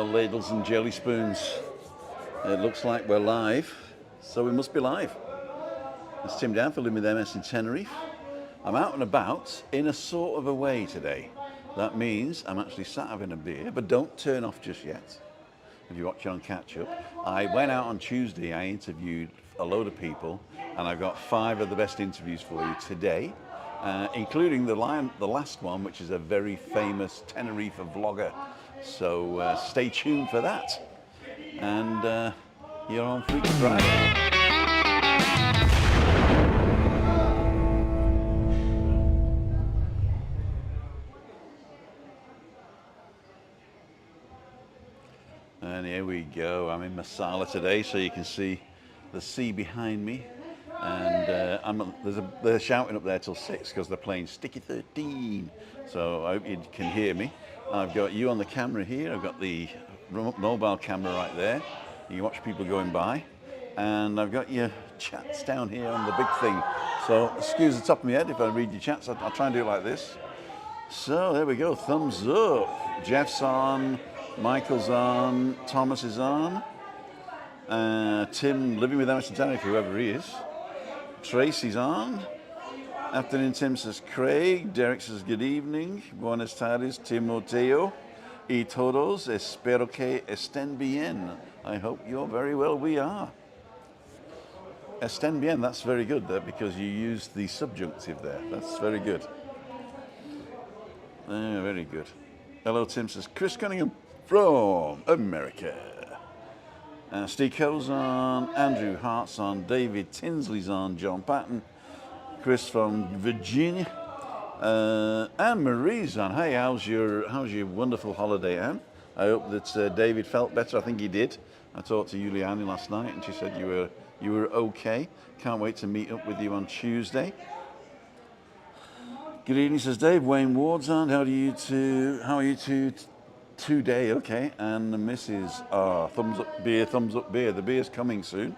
Well, ladles and jelly spoons. It looks like we're live, so we must be live. It's Tim Down for Living with MS in Tenerife. I'm out and about in a sort of a way today. That means I'm actually sat having a beer, but don't turn off just yet. If you're watching on Catch Up, I went out on Tuesday, I interviewed a load of people, and I've got 5 of the best interviews for you today, including the last one, which is a very famous Tenerife vlogger. So stay tuned for that. And you're on Freak Friday. And here we go. I'm in Masala today, so you can see the sea behind me. And they're shouting up there till 6 because they're playing Sticky 13. So I hope you can hear me. I've got you on the camera here. I've got the mobile camera right there. You can watch people going by. And I've got your chats down here on the big thing. So excuse the top of my head if I read your chats. I'll try and do it like this. So there we go. Thumbs up. Jeff's on. Michael's on. Thomas is on. Tim, living with MS in Tenerife, whoever he is. Tracy's on. Afternoon, Tim says Craig. Derek says good evening. Buenas tardes, Timoteo. Y todos, espero que estén bien. I hope you're very well. We are. Estén bien, that's very good there because you used the subjunctive there. That's very good. Very good. Hello, Tim says Chris Cunningham from America. Steve Cole's on, Andrew Hart's on, David Tinsley's on, John Patton, Chris from Virginia, Anne Marie's on. Hey, how's your wonderful holiday, Anne? I hope that David felt better. I think he did. I talked to Juliani last night, and she said you were okay. Can't wait to meet up with you on Tuesday. Good evening, says Dave. Wayne Ward's on. How are you two? Today, okay, and the missus, thumbs up beer. The beer's coming soon,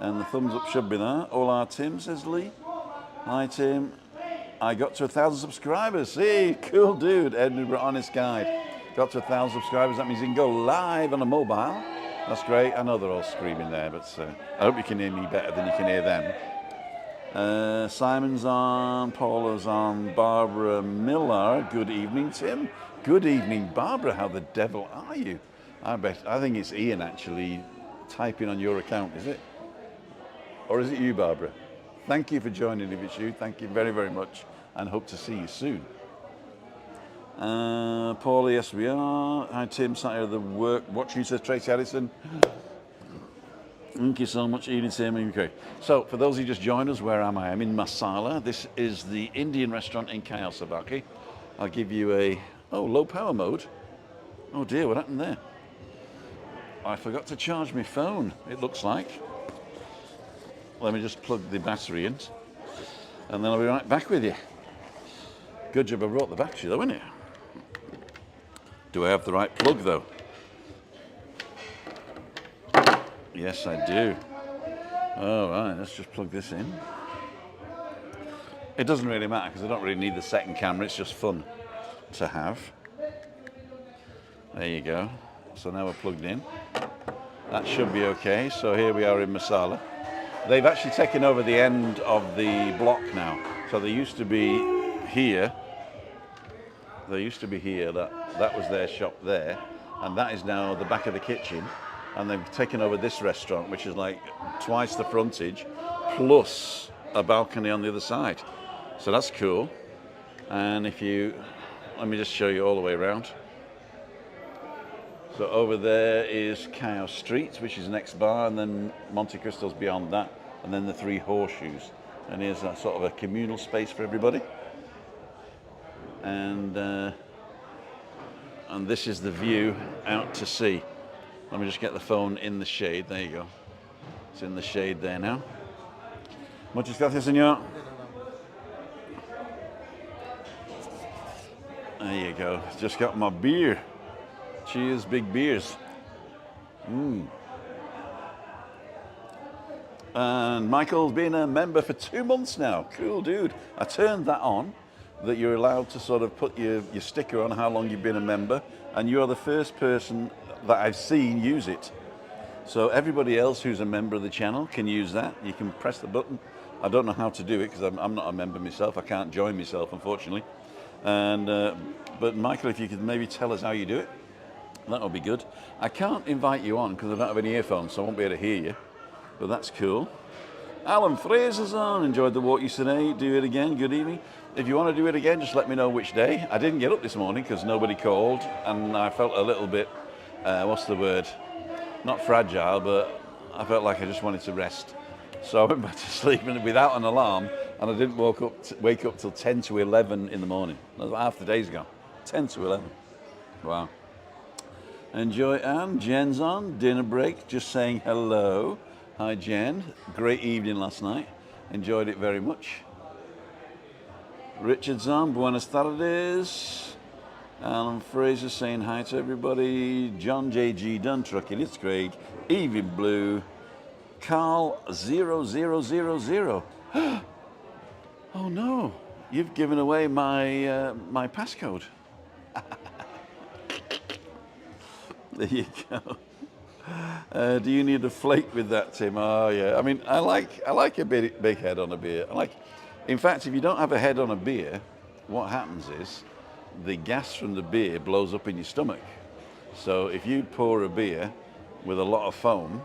and the thumbs up should be there. All our Tim, says Lee. Hi, Tim. I got to 1,000 subscribers. Hey, cool dude, Edinburgh Honest Guide. Got to 1,000 subscribers. That means you can go live on a mobile. That's great. I know they're all screaming there, but I hope you can hear me better than you can hear them. Simon's on, Paula's on, Barbara Millar. Good evening, Tim. Good evening, Barbara. How the devil are you? I think it's Ian actually typing on your account, is it? Or is it you, Barbara? Thank you for joining if it's you. Thank you very, very much and hope to see you soon. Paula, yes we are. Hi Tim, sat here at the work watching, says Tracy Addison. Thank you so much, Ian, Tim. Okay. So for those who just joined us, where am I? I'm in Masala. This is the Indian restaurant in Kayasabaki. I'll give you a low power mode. Oh dear, what happened there? I forgot to charge my phone, it looks like. Let me just plug the battery in, and then I'll be right back with you. Good job I brought the battery though, isn't it? Do I have the right plug though? Yes, I do. All right, let's just plug this in. It doesn't really matter because I don't really need the second camera, it's just fun to have. There you go. So now we're plugged in. That should be okay. So here we are in Masala. They've actually taken over the end of the block now. So they used to be here. That was their shop there. And that is now the back of the kitchen. And they've taken over this restaurant, which is like twice the frontage, plus a balcony on the other side. So that's cool. And let me just show you all the way around. So over there is Cow Street, which is the next bar, and then Monte Cristo's beyond that, and then the 3 Horseshoes. And here's a sort of a communal space for everybody. And this is the view out to sea. Let me just get the phone in the shade. There you go. It's in the shade there now. Muchas gracias, señor. There you go. Just got my beer. Cheers, big beers. And Michael's been a member for 2 months now. Cool dude. I turned that on that you're allowed to sort of put your sticker on how long you've been a member, and you're the first person that I've seen use it. So everybody else who's a member of the channel can use that. You can press the button. I don't know how to do it because I'm not a member myself. I can't join myself, unfortunately. And but Michael, if you could maybe tell us how you do it, that would be good. I can't invite you on because I don't have any earphones, so I won't be able to hear you. But that's cool. Alan Fraser's on. Enjoyed the walk yesterday. Do it again. Good evening. If you want to do it again, just let me know which day. I didn't get up this morning because nobody called, and I felt a little bit, what's the word? Not fragile, but I felt like I just wanted to rest. So I went back to sleep without an alarm, and I didn't wake up till 10 to 11 in the morning. Half the day's gone. 10 to 11. Wow. Enjoy, Anne. Jen's on. Dinner break. Just saying hello. Hi, Jen. Great evening last night. Enjoyed it very much. Richard's on. Buenas tardes. Alan Fraser saying hi to everybody. John J.G. Dunn, Truckee, it's Craig. Evie Blue. Carl 0000. Oh no, you've given away my my passcode. There you go. Do you need a flake with that, Tim? Oh yeah. I mean, I like a big head on a beer. In fact, if you don't have a head on a beer, what happens is the gas from the beer blows up in your stomach. So if you pour a beer with a lot of foam,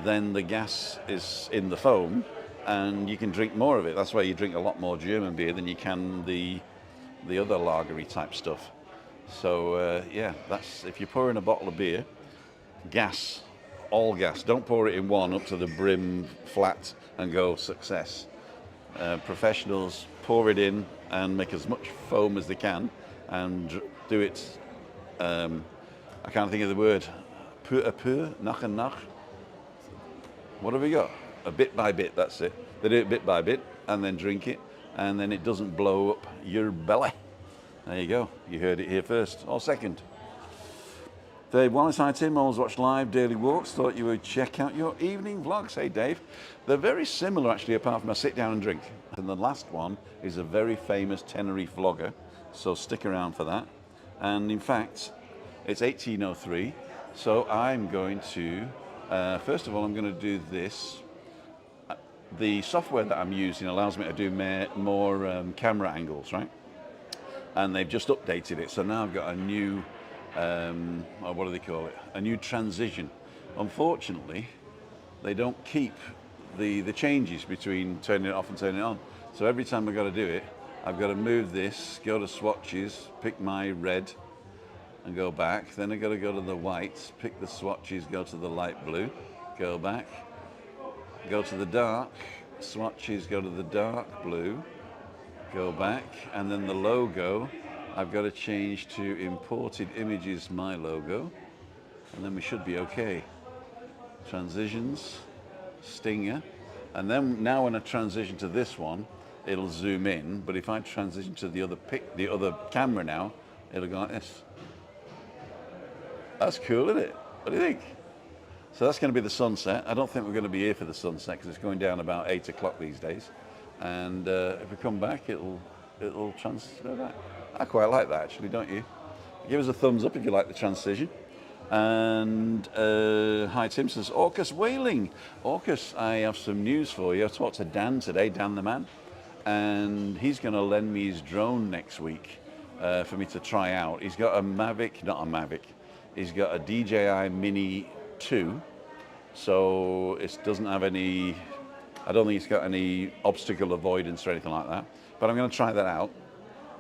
then the gas is in the foam and you can drink more of it. That's why you drink a lot more German beer than you can the other lagery type stuff. So yeah, that's if you pour in a bottle of beer, gas, all gas. Don't pour it in one up to the brim flat and go success. Professionals pour it in and make as much foam as they can and do it, I can't think of the word, peu à peu, nach and nach. What have we got? A bit by bit, that's it. They do it bit by bit and then drink it, and then it doesn't blow up your belly. There you go. You heard it here first, or second. Dave Wallace, hi Tim, always watch live daily walks. Thought you would check out your evening vlogs. Hey Dave. They're very similar actually, apart from I sit down and drink. And the last one is a very famous Tenerife vlogger, so stick around for that. And in fact, it's 1803, so I'm going to, first of all, I'm going to do this. The software that I'm using allows me to do more camera angles, right? And they've just updated it, so now I've got a new, what do they call it? A new transition. Unfortunately, they don't keep the changes between turning it off and turning it on. So every time I've got to do it, I've got to move this, go to swatches, pick my red, and go back. Then I've got to go to the white, pick the swatches, go to the light blue, go back, go to the dark, swatches, go to the dark blue, go back, and then the logo, I've got to change to imported images, my logo, and then we should be okay. Transitions, stinger, and then now when I transition to this one, it'll zoom in, but if I transition to the other camera now, it'll go like this. That's cool, isn't it? What do you think? So that's going to be the sunset. I don't think we're going to be here for the sunset because it's going down about 8 o'clock these days. And if we come back, it'll transfer back. I quite like that actually, don't you? Give us a thumbs up if you like the transition. And hi Tim says, Orcus Whaling. Orcus, I have some news for you. I talked to Dan today, Dan the man, and he's going to lend me his drone next week for me to try out. He's got a Mavic, not a Mavic, he's got a DJI Mini 2, so it doesn't have any, I don't think it's got any obstacle avoidance or anything like that. But I'm going to try that out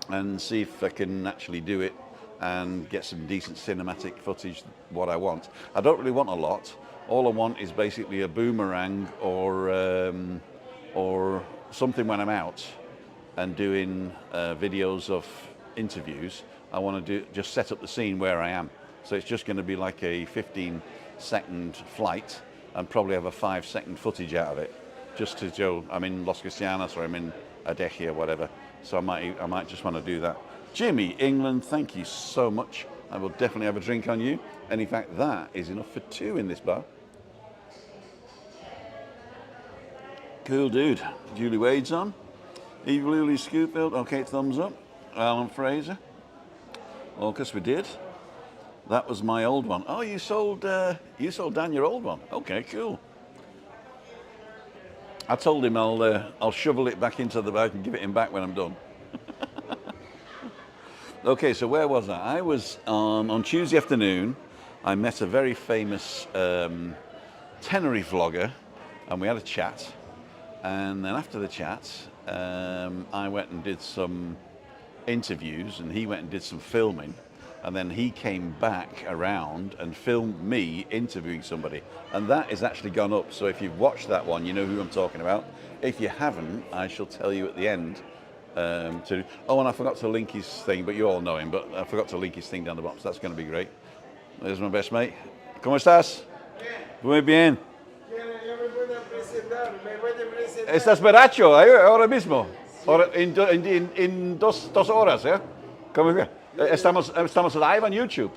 and see if I can actually do it and get some decent cinematic footage, what I want. I don't really want a lot. All I want is basically a boomerang or something when I'm out and doing videos of interviews. I want to just set up the scene where I am. So it's just going to be like a 15-second flight and probably have a 5-second footage out of it, just to show I'm in Los Cristianos or I'm in Adeje or whatever. So I might just want to do that. Jimmy, England, thank you so much. I will definitely have a drink on you. And in fact, that is enough for 2 in this bar. Cool dude. Julie Wade's on. Evil Uli Scoopfield. Okay, thumbs up. Alan Fraser. Well, because we did. That was my old one. Oh, you sold Dan your old one. Okay, cool. I told him I'll shovel it back into the bag and give it him back when I'm done. Okay, so where was I? I was on Tuesday afternoon. I met a very famous Tenerife vlogger, and we had a chat. And then after the chat, I went and did some interviews, and he went and did some filming. And then he came back around and filmed me interviewing somebody. And that has actually gone up. So if you've watched that one, you know who I'm talking about. If you haven't, I shall tell you at the end. Oh, and I forgot to link his thing, but you all know him. But I forgot to link his thing down the bottom, so that's going to be great. There's my best mate. ¿Cómo estás? Muy bien. ¿Estás borracho ahora mismo? En dos horas, ¿eh? ¿Cómo es? Estamos live on YouTube.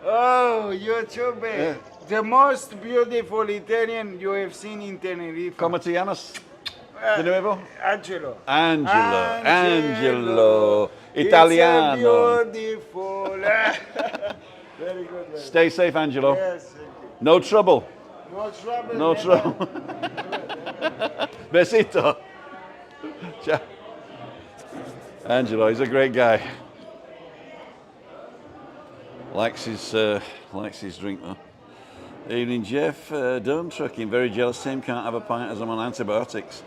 Oh, YouTube. Yeah. The most beautiful Italian you have seen in Tenerife. ¿Cómo te llamas? De nuevo? Angelo. Angelo. Italiano. It's beautiful. Very good. Man. Stay safe, Angelo. Yes. No trouble. No trouble. No trouble. Besito. Ciao. Angelo, he's a great guy. Likes his drink though. Evening, Jeff. Dumb trucking. Very jealous. Tim can't have a pint as I'm on antibiotics.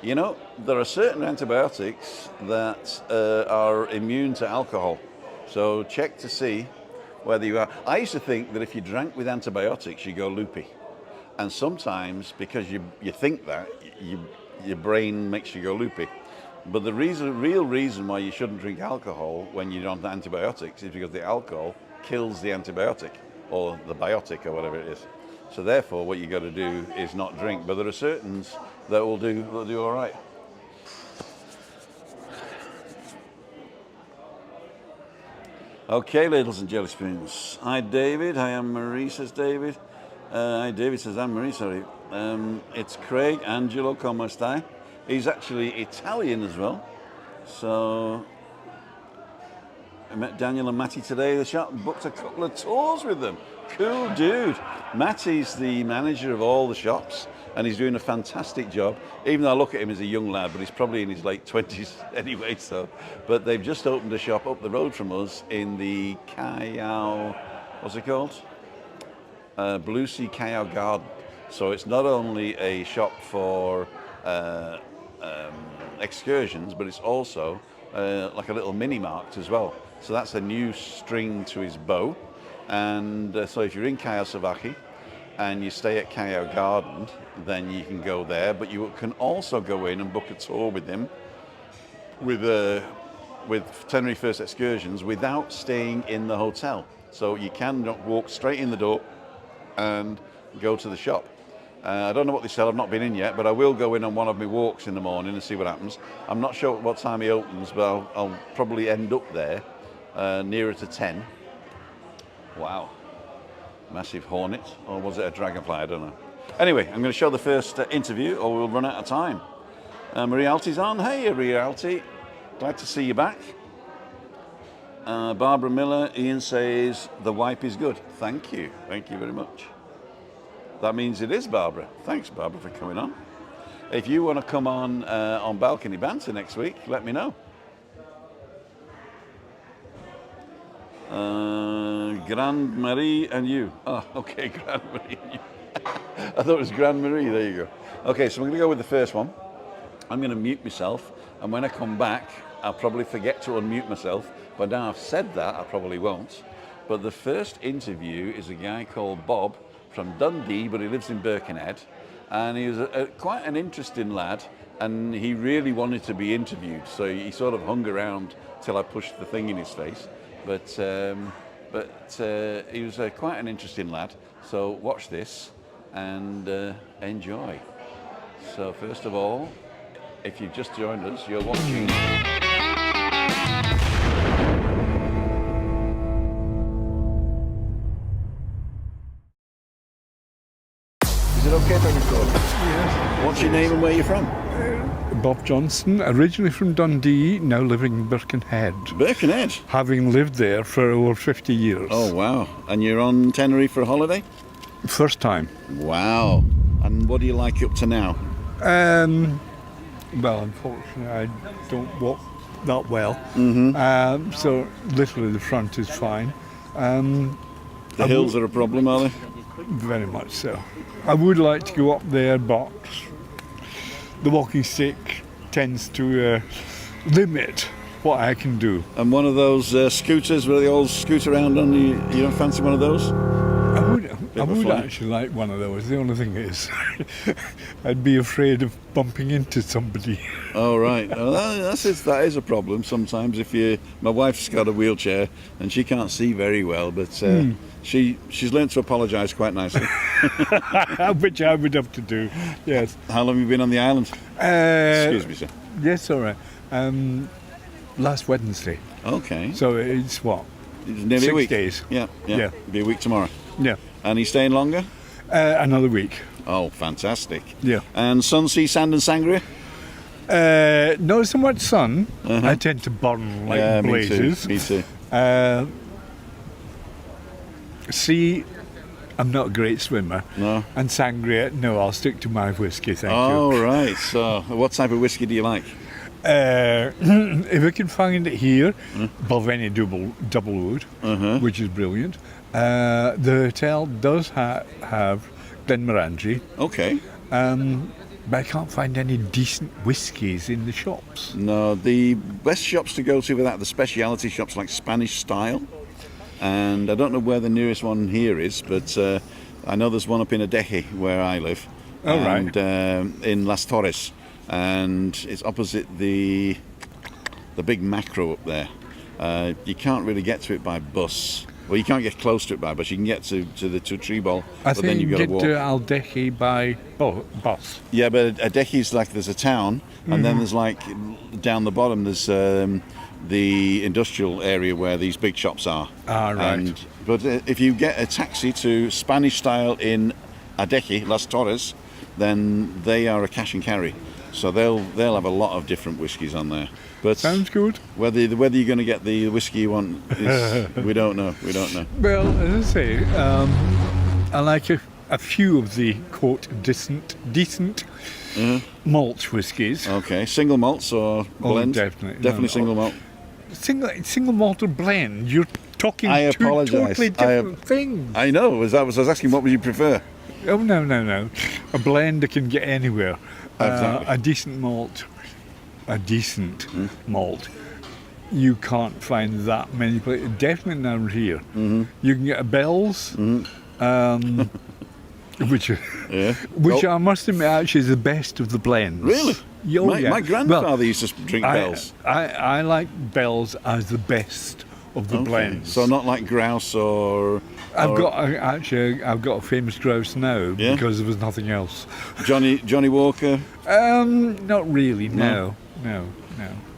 You know, there are certain antibiotics that are immune to alcohol. So check to see whether you are. I used to think that if you drank with antibiotics, you go loopy. And sometimes, because you think that, your brain makes you go loopy. But the real reason why you shouldn't drink alcohol when you're on antibiotics is because the alcohol kills the antibiotic or the biotic or whatever it is. So therefore, what you got to do is not drink. But there are certains that will do all right. Okay, ladles and jelly spoons. Hi, David. Hi, Anne-Marie, says David. Hi, David says Anne-Marie, sorry. It's Craig. Angelo, come stai? He's actually Italian as well. So I met Daniel and Matty today. The shop booked a couple of tours with them. Cool dude. Matty's the manager of all the shops, and he's doing a fantastic job. Even though I look at him as a young lad, but he's probably in his late 20s anyway. So, but they've just opened a shop up the road from us in the Callao, what's it called? Blue Sea Callao Garden. So it's not only a shop for excursions, but it's also like a little mini market as well. So that's a new string to his bow. And so if you're in Callao Savaki and you stay at Callao Garden, then you can go there. But you can also go in and book a tour with him with Tenerife First Excursions without staying in the hotel. So you can walk straight in the door and go to the shop. I don't know what they sell, I've not been in yet, but I will go in on one of my walks in the morning and see what happens. I'm not sure what time he opens, but I'll probably end up there nearer to 10. Wow. Massive hornet, or was it a dragonfly? I don't know. Anyway, I'm going to show the first interview or we'll run out of time. Marialti's on. Hey, Marialti. Glad to see you back. Barbara Miller, Ian says, the wipe is good. Thank you. Thank you very much. That means it is Barbara. Thanks, Barbara, for coming on. If you want to come on Balcony Banter next week, let me know. Grand Marie and you. Oh, okay, Grand Marie and you. I thought it was Grand Marie. There you go. Okay, so I'm going to go with the first one. I'm going to mute myself, and when I come back, I'll probably forget to unmute myself. But now I've said that, I probably won't. But the first interview is a guy called Bob from Dundee, but he lives in Birkenhead, and he was quite an interesting lad, and he really wanted to be interviewed, so he sort of hung around till I pushed the thing in his face. But he was quite an interesting lad. So watch this and enjoy. So first of all, if you've just joined us, you're watching. Is it okay if I record? Yes. What's your name and where you're from? Bob Johnston, originally from Dundee, now living in Birkenhead, Birkenhead. having lived there for over 50 years. Oh, wow. And you're on Tenerife for a holiday? First time. Wow. And what do you like up to now? Well, unfortunately, I don't walk that well. So literally the front is fine. The hills are a problem, are they? Very much so. I would like to go up there, but the walking stick tends to limit what I can do. And one of those scooters where they all scoot around on, you don't fancy one of those? I would fly. actually like one of those. The only thing is, I'd be afraid of bumping into somebody. Oh, right. Well, that is a problem sometimes. My wife's got a wheelchair and she can't see very well, but she's learned to apologise quite nicely. Which I would have to do, yes. How long have you been on the island? Excuse me, sir. Yes, all right. Last Wednesday. Okay. So it's what? It's nearly 6 a week. days. Yeah. Yeah. Be a week tomorrow. Yeah. And he's staying longer? Another week. Oh, fantastic. Yeah. And sun, sea, sand and sangria? Not so much sun. I tend to burn like blazes. Me too. Sea, I'm not a great swimmer. No. And sangria, no, I'll stick to my whiskey, thank you. Oh, right. So what type of whiskey do you like? If I can find it here, above any double wood, which is brilliant. The hotel does have Glenmorangie, Okay. but I can't find any decent whiskies in the shops. No, the best shops to go to for that, the specialty shops like Spanish Style. And I don't know where the nearest one here is, but I know there's one up in Adeje where I live. Oh, and, right. In Las Torres. And it's opposite the big macro up there. You can't really get to it by bus. Well, you can't get close to it by bus. You can get to the Tribal, I but think then you've you got to get walk. to Aldeje by bus. Yeah, but Adeje's like there's a town, and then there's like down the bottom there's the industrial area where these big shops are. Ah, right. But if you get a taxi to Spanish Style in Adeje, Las Torres, then they are a cash and carry. So they'll have a lot of different whiskies on there. But Sounds good. whether you're going to get the whiskey you want, we don't know. Well, as I say, I like a few of the quote decent malt whiskies. Okay, single malts or blend? Definitely. Definitely single malt. Single malt or blend. You're talking I two apologise. totally different things. I know. I was asking, what would you prefer? Oh no. A blend I can get anywhere. Exactly. A decent malt. You can't find that many places. Definitely down here. You can get a Bell's, which I must admit actually is the best of the blends. Really? Oh, yeah. My grandfather used to drink Bell's. I like Bell's as the best of the blends. So not like grouse or... I've got a famous grouse now because there was nothing else. Johnny Walker. Not really. No.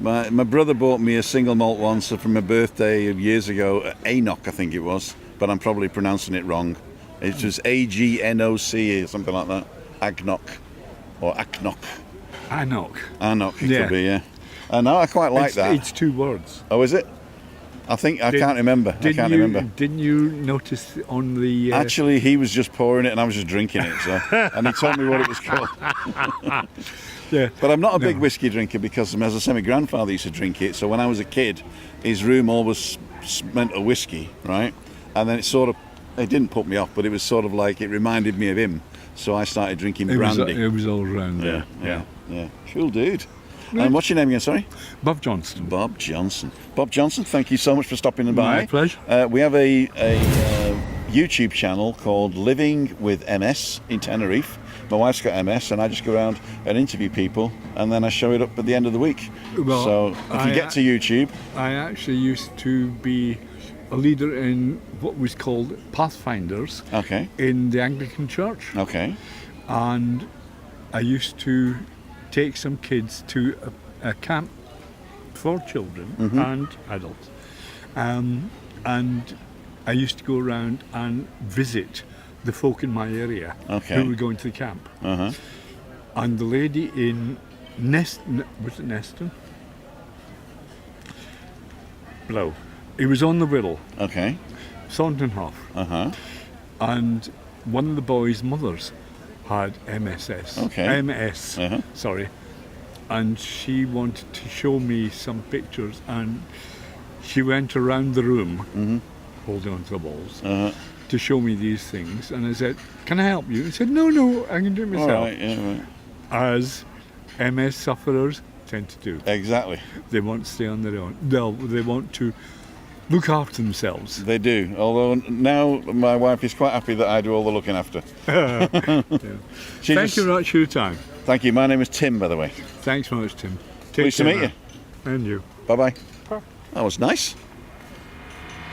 My brother bought me a single malt once for my birthday years ago. Enoch, I think it was, but I'm probably pronouncing it wrong. It was Agnoc or something like that. Agnoc or Aknoc. Anok, it could be, yeah. No, I quite like that. It's 2 words. Oh, is it? I can't remember. Didn't you notice on the... Actually, he was just pouring it and I was just drinking it. So, and he told me what it was called. Yeah. But I'm not a big whiskey drinker because, as I say, my grandfather used to drink it. So when I was a kid, his room always smelt of whiskey, right? And then it didn't put me off, but it was sort of like it reminded me of him. So I started drinking brandy. It was all around there. Yeah. Cool dude. And what's your name again, sorry? Bob Johnston. Bob Johnson. Bob Johnson, thank you so much for stopping by. My pleasure. We have a YouTube channel called Living with MS in Tenerife. My wife's got MS and I just go around and interview people and then I show it up at the end of the week. Well, so if you get to YouTube... I actually used to be a leader in what was called Pathfinders in the Anglican Church. Okay. And I used to take some kids to a camp for children and adults. And I used to go around and visit the folk in my area who were going to the camp. And the lady in Was it Neston? Blow. He was on the Whittle, Okay. Thorntonhoff, Uh-huh. and one of the boys' mothers had MSS. Okay. MS, Uh-huh. sorry. And she wanted to show me some pictures, and she went around the room, holding onto the walls, to show me these things. And I said, "Can I help you?" He said, "No, I can do it All myself." right, yeah, right. As MS sufferers tend to do. Exactly. They want to stay on their own. They want to look after themselves. They do. Although now my wife is quite happy that I do all the looking after. She Thank just- you very much for your time. Thank you. My name is Tim, by the way. Thanks very much, Tim. Take Pleased to care meet now. you. And you. Bye-bye. That was nice.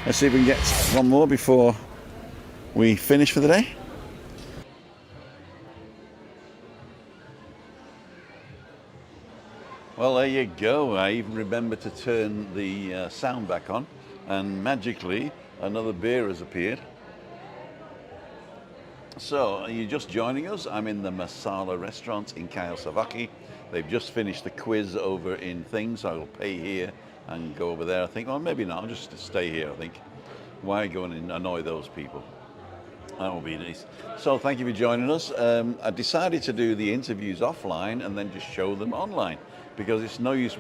Let's see if we can get one more before we finish for the day. Well, there you go. I even remember to turn the sound back on, and magically another beer has appeared. So, are you just joining us? I'm in the Masala restaurant in Kayosawaki. They've just finished the quiz over in things. I'll pay here and go over there, I think. Or maybe not, I'll just stay here, I think. Why go and annoy those people? That will be nice. So, thank you for joining us. I decided to do the interviews offline and then just show them online, because it's no use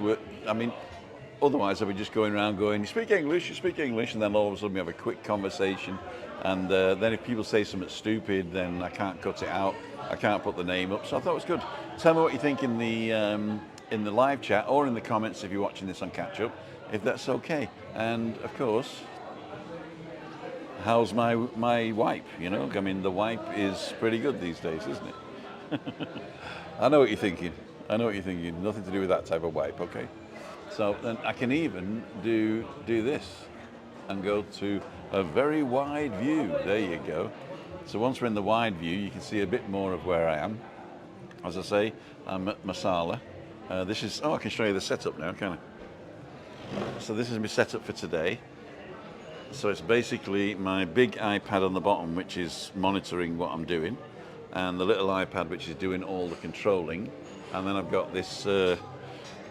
otherwise I'll be just going around going, you speak English, and then all of a sudden we have a quick conversation, and then if people say something stupid, then I can't cut it out, I can't put the name up, so I thought it was good. Tell me what you think in the live chat or in the comments if you're watching this on catch up, if that's okay. And of course, how's my wipe, the wipe is pretty good these days, isn't it? I know what you're thinking. Nothing to do with that type of wipe, okay? So then I can even do this and go to a very wide view. There you go. So once we're in the wide view, you can see a bit more of where I am. As I say, I'm at Masala. I can show you the setup now, can I? So this is my setup for today. So it's basically my big iPad on the bottom, which is monitoring what I'm doing, and the little iPad, which is doing all the controlling. And then I've got this,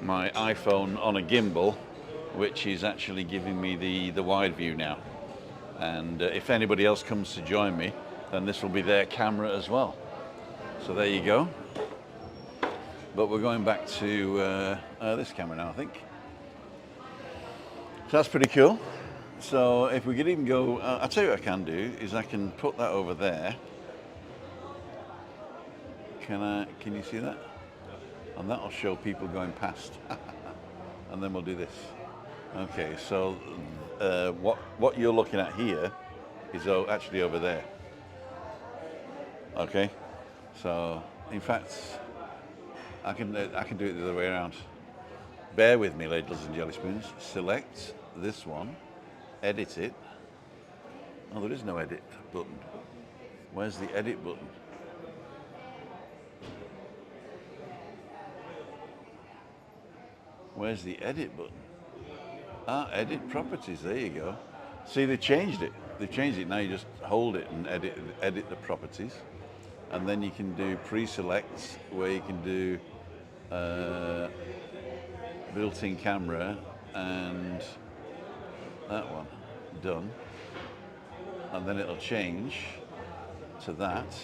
my iPhone on a gimbal, which is actually giving me the wide view now. And if anybody else comes to join me, then this will be their camera as well. So there you go. But we're going back to this camera now, I think. So that's pretty cool. So if we could even go, I'll tell you what I can do, is I can put that over there. Can you see that? And that'll show people going past. And then we'll do this. Okay, so what you're looking at here is actually over there. Okay, so in fact, I can do it the other way around. Bear with me, ladles and jelly spoons. Select this one, edit it. Oh, there is no edit button. Where's the edit button? Where's the edit button? Edit properties, there you go. See, they changed it. Now you just hold it and edit the properties. And then you can do pre-select, where you can do built-in camera, and that one, done. And then it'll change to that.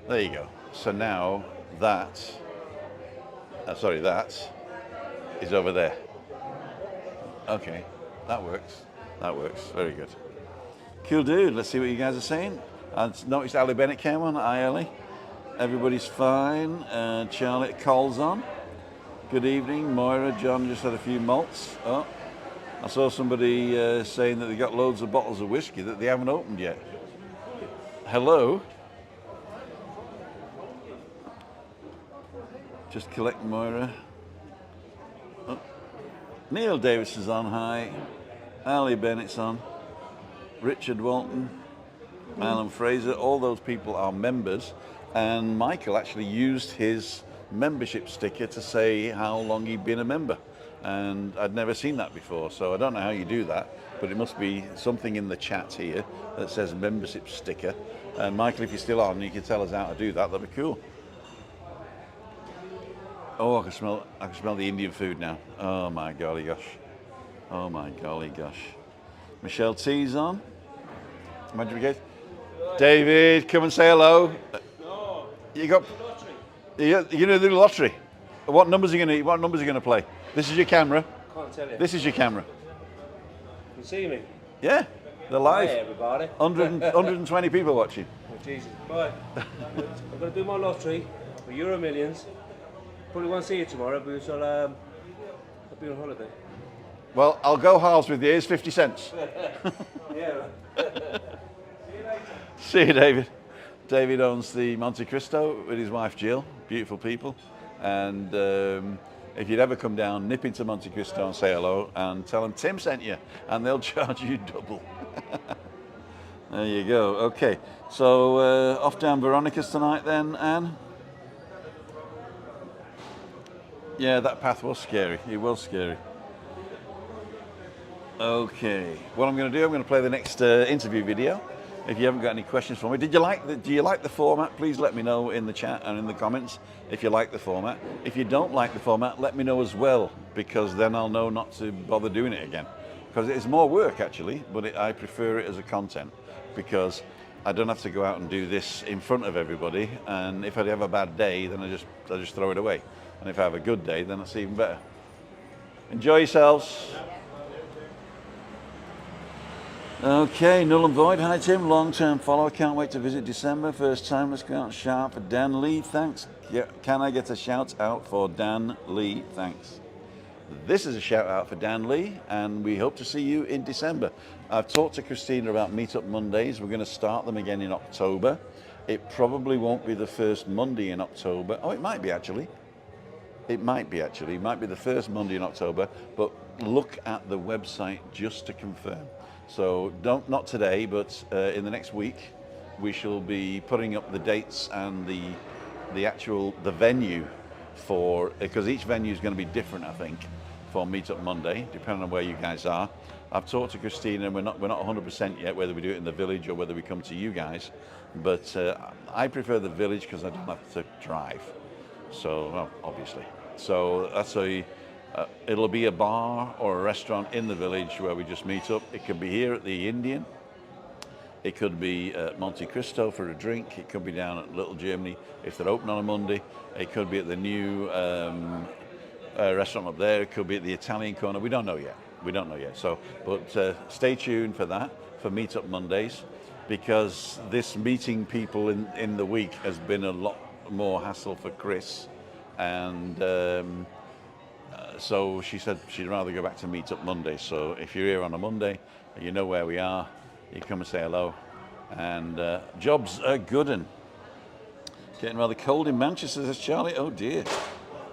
There you go. So now that is over there. Okay, that works. Very good. Cool dude. Let's see what you guys are saying. I noticed Ali Bennett came on. Hi, Ali. Everybody's fine. Charlie Cole's on. Good evening. Moira, John just had a few malts. Oh, I saw somebody saying that they got loads of bottles of whiskey that they haven't opened yet. Hello. Just collect Moira. Oh. Neil Davis is on. Hi. Ali Bennett's on. Richard Walton. Alan Fraser. All those people are members. And Michael actually used his membership sticker to say how long he'd been a member. And I'd never seen that before. So I don't know how you do that. But it must be something in the chat here that says membership sticker. And Michael, if you're still on, you can tell us how to do that. That'd be cool. Oh, I can smell the Indian food now. Oh my golly gosh. Oh my golly gosh. Michelle T's on. David, come and say hello. No. You got. You're gonna do the lottery. What numbers are you gonna play? This is your camera. Can't tell you. This is your camera. You see me? Yeah, they're live. Hey everybody. 120 people watching. Oh Jesus. Right. I'm gonna do my lottery for Euro Millions. Probably won't see you tomorrow because I'll be on holiday. Well, I'll go halves with you. Here's 50 cents. Yeah. See you, David. David owns the Monte Cristo with his wife Jill. Beautiful people. And if you'd ever come down, nip into Monte Cristo and say hello and tell them Tim sent you, and they'll charge you double. There you go. Okay, so off down Veronica's tonight then, Anne? Yeah, that path was scary. It was scary. Okay, what I'm going to do, I'm going to play the next interview video. If you haven't got any questions for me, do you like the format? Please let me know in the chat and in the comments if you like the format. If you don't like the format, let me know as well, because then I'll know not to bother doing it again. Because it's more work actually, but I prefer it as a content because I don't have to go out and do this in front of everybody. And if I have a bad day, then I just throw it away. And if I have a good day, then it's even better. Enjoy yourselves. Okay, Null and Void. Hi Tim, long-term follower. Can't wait to visit December. First time. Let's go out and shout for Dan Lee. Thanks. Yeah, can I get a shout out for Dan Lee? Thanks. This is a shout out for Dan Lee, and we hope to see you in December. I've talked to Christina about Meetup Mondays. We're going to start them again in October. It probably won't be the first Monday in October. Oh, it might be actually. It might be the first Monday in October, but look at the website just to confirm. So not today, but in the next week, we shall be putting up the dates and the venue for, because each venue is going to be different, I think, for Meetup Monday, depending on where you guys are. I've talked to Christina, and we're not 100% yet whether we do it in the village or whether we come to you guys. But I prefer the village because I don't have to drive. So, well, obviously. So that's it'll be a bar or a restaurant in the village where we just meet up. It could be here at the Indian. It could be at Monte Cristo for a drink. It could be down at Little Germany if they're open on a Monday. It could be at the new restaurant up there. It could be at the Italian corner. We don't know yet. So, but stay tuned for that, for Meetup Mondays, because this meeting people in the week has been a lot more hassle for Chris. And so she said she'd rather go back to Meetup Monday. So if you're here on a Monday, you know where we are. You come and say hello. And jobs are good and getting rather cold in Manchester, says Charlie. Oh dear,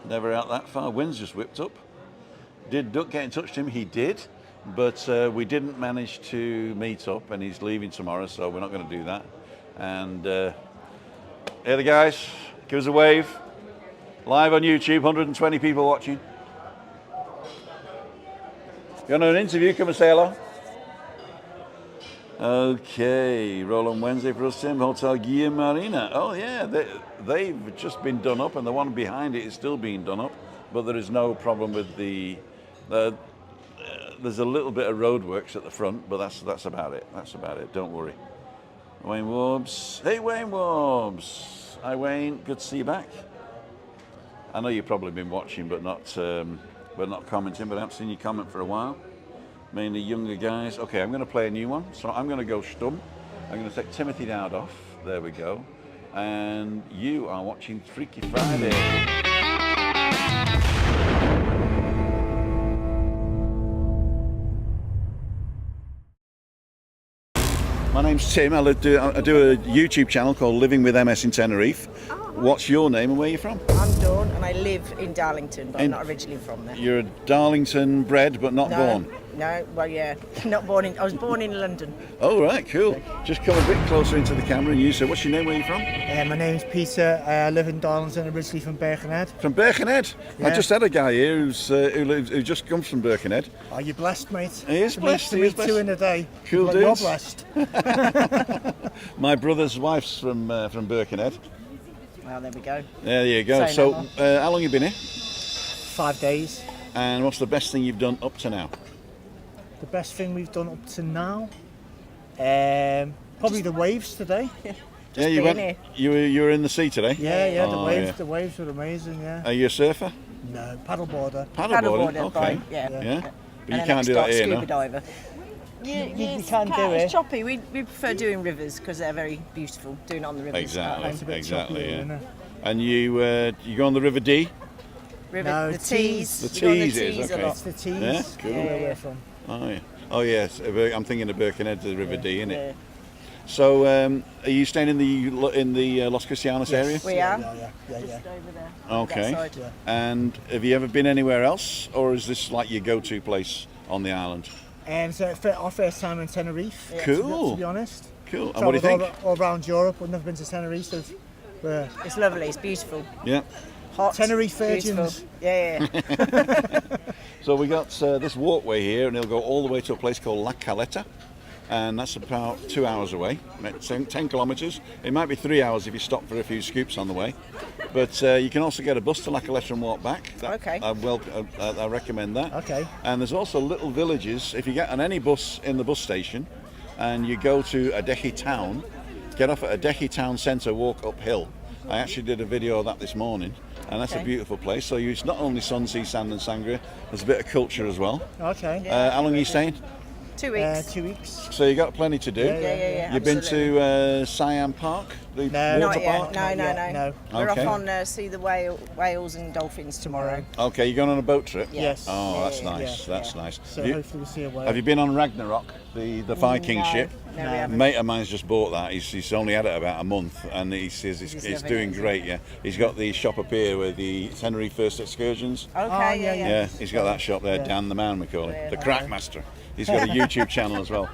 never out that far. Wind's just whipped up. Did Duck get in touch to him? He did, but we didn't manage to meet up, and he's leaving tomorrow, so we're not going to do that. And here the guys, give us a wave. Live on YouTube, 120 people watching. You want an interview? Come and say hello. Okay, roll on Wednesday for us, Tim. Hotel Guia Marina. Oh yeah, they've just been done up, and the one behind it is still being done up. But there is no problem with the. There's a little bit of roadworks at the front, but that's about it. That's about it. Don't worry. Wayne Warbs. Hey Wayne Warbs. Hi Wayne. Good to see you back. I know you've probably been watching, but not commenting. But I haven't seen you comment for a while. Mainly younger guys. Okay, I'm going to play a new one. So I'm going to go stum. I'm going to take Timothy Dowd off. There we go. And you are watching Freaky Friday. My name's Tim. I do a YouTube channel called Living with MS in Tenerife. Oh, right. What's your name and where are you from? I'm Dawn and I live in Darlington, but I'm not originally from there. You're a Darlington bred but not born? No, well yeah, not born in, I was born in London. Oh right, cool. Just come a bit closer into the camera and you say, what's your name, where are you from? My name's Peter, I live in Darlington, originally from Birkenhead. From Birkenhead? Yeah. I just had a guy here who just comes from Birkenhead. Oh, you're blessed, mate. He is blessed, to meet two in a day. Cool dudes. You're blessed. My brother's wife's from Birkenhead. Well, there we go. There you go. Say So, no more. how long you been here? 5 days. And what's the best thing you've done up to now? The best thing we've done up to now, probably the waves today. Yeah, you being went. here. You were in the sea today. Yeah, Oh, the waves were amazing. Yeah. Are you a surfer? No, paddleboarder. Paddleboarding. Paddleboarder, Okay. right, yeah. Yeah. But And you then can't do that next here, stop, no. scuba diver. You can do it. It's choppy. We prefer doing rivers because they're very beautiful. Doing it on the rivers. Exactly. It's a bit Exactly. choppy, Yeah. isn't it? And you go on the River Dee. River, No, the Tees. tees. The We go on Tees is, tees a okay. lot. It's the teas. Yeah, cool. Where we're from. Oh yeah. Oh yes. I'm thinking of Birkenhead to the River Dee, isn't it? Yeah. So, are you staying in the Los Cristianos area? We are. Yeah. Just over there. Okay. That side. Yeah. And have you ever been anywhere else, or is this like your go-to place on the island? And so our first time in Tenerife. Cool. To be honest. Cool. And what do you think? Travelled all around Europe. We've never been to Tenerife. So we're It's lovely. It's beautiful. Yeah. Hot. Tenerife beautiful. virgins. Yeah, yeah. So we got this walkway here, and it'll go all the way to a place called La Caleta, and that's about 2 hours away, 10 kilometres. It might be 3 hours if you stop for a few scoops on the way, but you can also get a bus to La Caleta and walk back. Okay. I recommend that. Okay. And there's also little villages. If you get on any bus in the bus station, and you go to Adeje town, get off at Adeje town centre, walk uphill. I actually did a video of that this morning, and that's a Okay. beautiful place. So it's not only sun, sea, sand and sangria, there's a bit of culture as well. Okay. How long are you staying? 2 weeks. 2 weeks. So you got plenty to do. Yeah. You've been absolutely. to Siam Park, the No. water Not yet. park? No. No. We're Okay. off on see the whales and dolphins tomorrow. Okay, you're going on a boat trip? Yes. Oh, that's Yeah, nice. yeah, That's nice. So You- hopefully we'll see a whale. have you been on Ragnarok, the Viking No. ship? No, we No. A haven't. mate of mine's just bought that. He's only had it about a month, and he says it's loving doing it. great. Yeah, he's got the shop up here with the Tenerife First Excursions. Okay, Oh, yeah. Yeah, he's got that shop there, Yeah. Dan the Man we call him, Yeah. the Craicmaster. He's got a YouTube channel as well,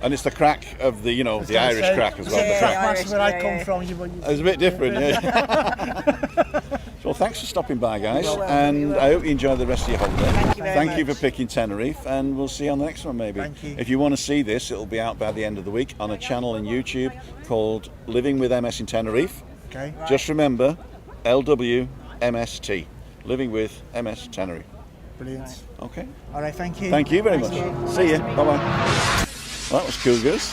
and it's the crack of the the Irish crack as well. Yeah, the crack. yeah. That's where I Yeah, come yeah. from. It's a bit different, yeah. Well, thanks for stopping by, guys, You're welcome, and you're I hope you enjoy the rest of your holiday. Thank you very Thank you for much. picking Tenerife, and we'll see you on the next one, maybe. Thank you. If you want to see this, it'll be out by the end of the week on a channel on YouTube called Living with MS in Tenerife. Okay. Just remember, LWMST, Living with MS Tenerife. Brilliant. Okay. All right. Thank you. Thank you very much. you. See you. Bye bye. Well, that was cool, guys.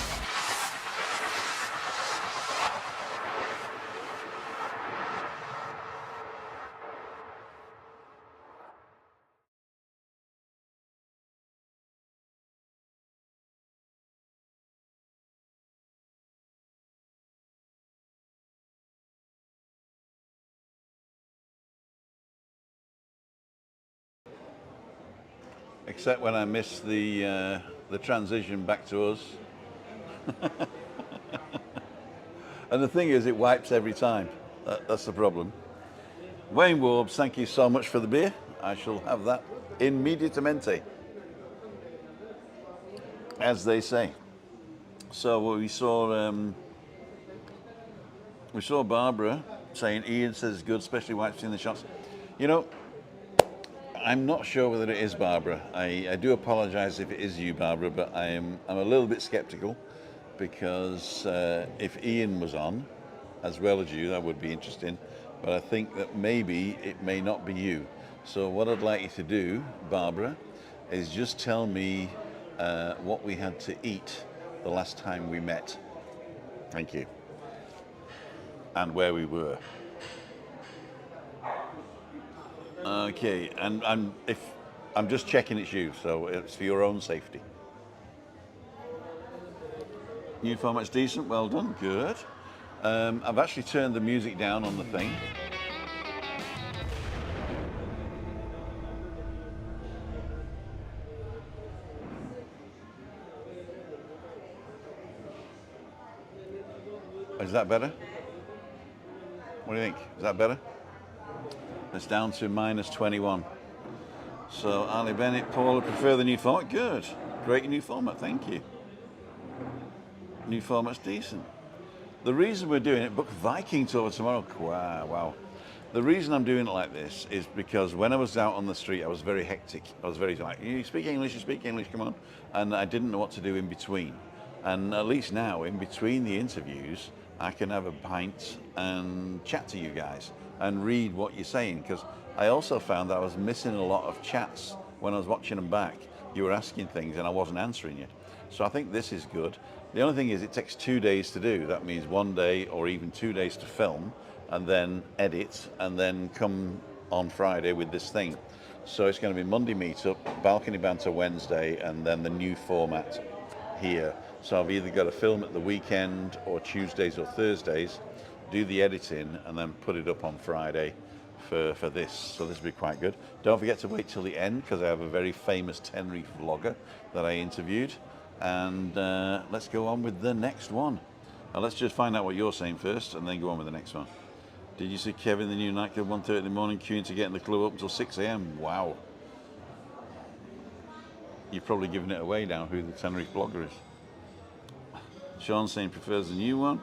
Except when I miss the transition back to us. And the thing is, it wipes every time. That's the problem. Wayne Warbs, thank you so much for the beer. I shall have that immediatamente, as they say. So we saw Barbara saying Ian says it's good, especially wipes in the shots. You know, I'm not sure whether it is Barbara. I do apologise if it is you, Barbara, but I'm a little bit sceptical, because if Ian was on, as well as you, that would be interesting. But I think that maybe it may not be you. So what I'd like you to do, Barbara, is just tell me what we had to eat the last time we met. Thank you. And where we were. Okay, and I'm just checking it's you, so it's for your own safety. New format's decent, well done, good. I've actually turned the music down on the thing. Is that better? What do you think? Is that better? It's down to -21. So Ali Bennett, Paul, prefer the new format. Good. Great new format, thank you. New format's decent. The reason we're doing it, book Viking tour tomorrow. Wow. The reason I'm doing it like this is because when I was out on the street, I was very hectic. I was very like, you speak English, come on. And I didn't know what to do in between. And at least now, in between the interviews, I can have a pint and chat to you guys and read what you're saying, because I also found that I was missing a lot of chats when I was watching them back. You were asking things and I wasn't answering it. So I think this is good. The only thing is it takes 2 days to do. That means 1 day or even 2 days to film and then edit and then come on Friday with this thing. So it's going to be Monday Meetup, Balcony Banter Wednesday, and then the new format here. So I've either got to film at the weekend or Tuesdays or Thursdays, do the editing, and then put it up on Friday for this. So this will be quite good. Don't forget to wait till the end, because I have a very famous Tenerife vlogger that I interviewed. And let's go on with the next one. Now let's just find out what you're saying first, and then go on with the next one. Did you see Kevin, the new nightclub, 1:30 in the morning, queuing to get in the club up until 6 a.m? Wow. You've probably given it away now who the Tenerife blogger is. Sean saying prefers the new one,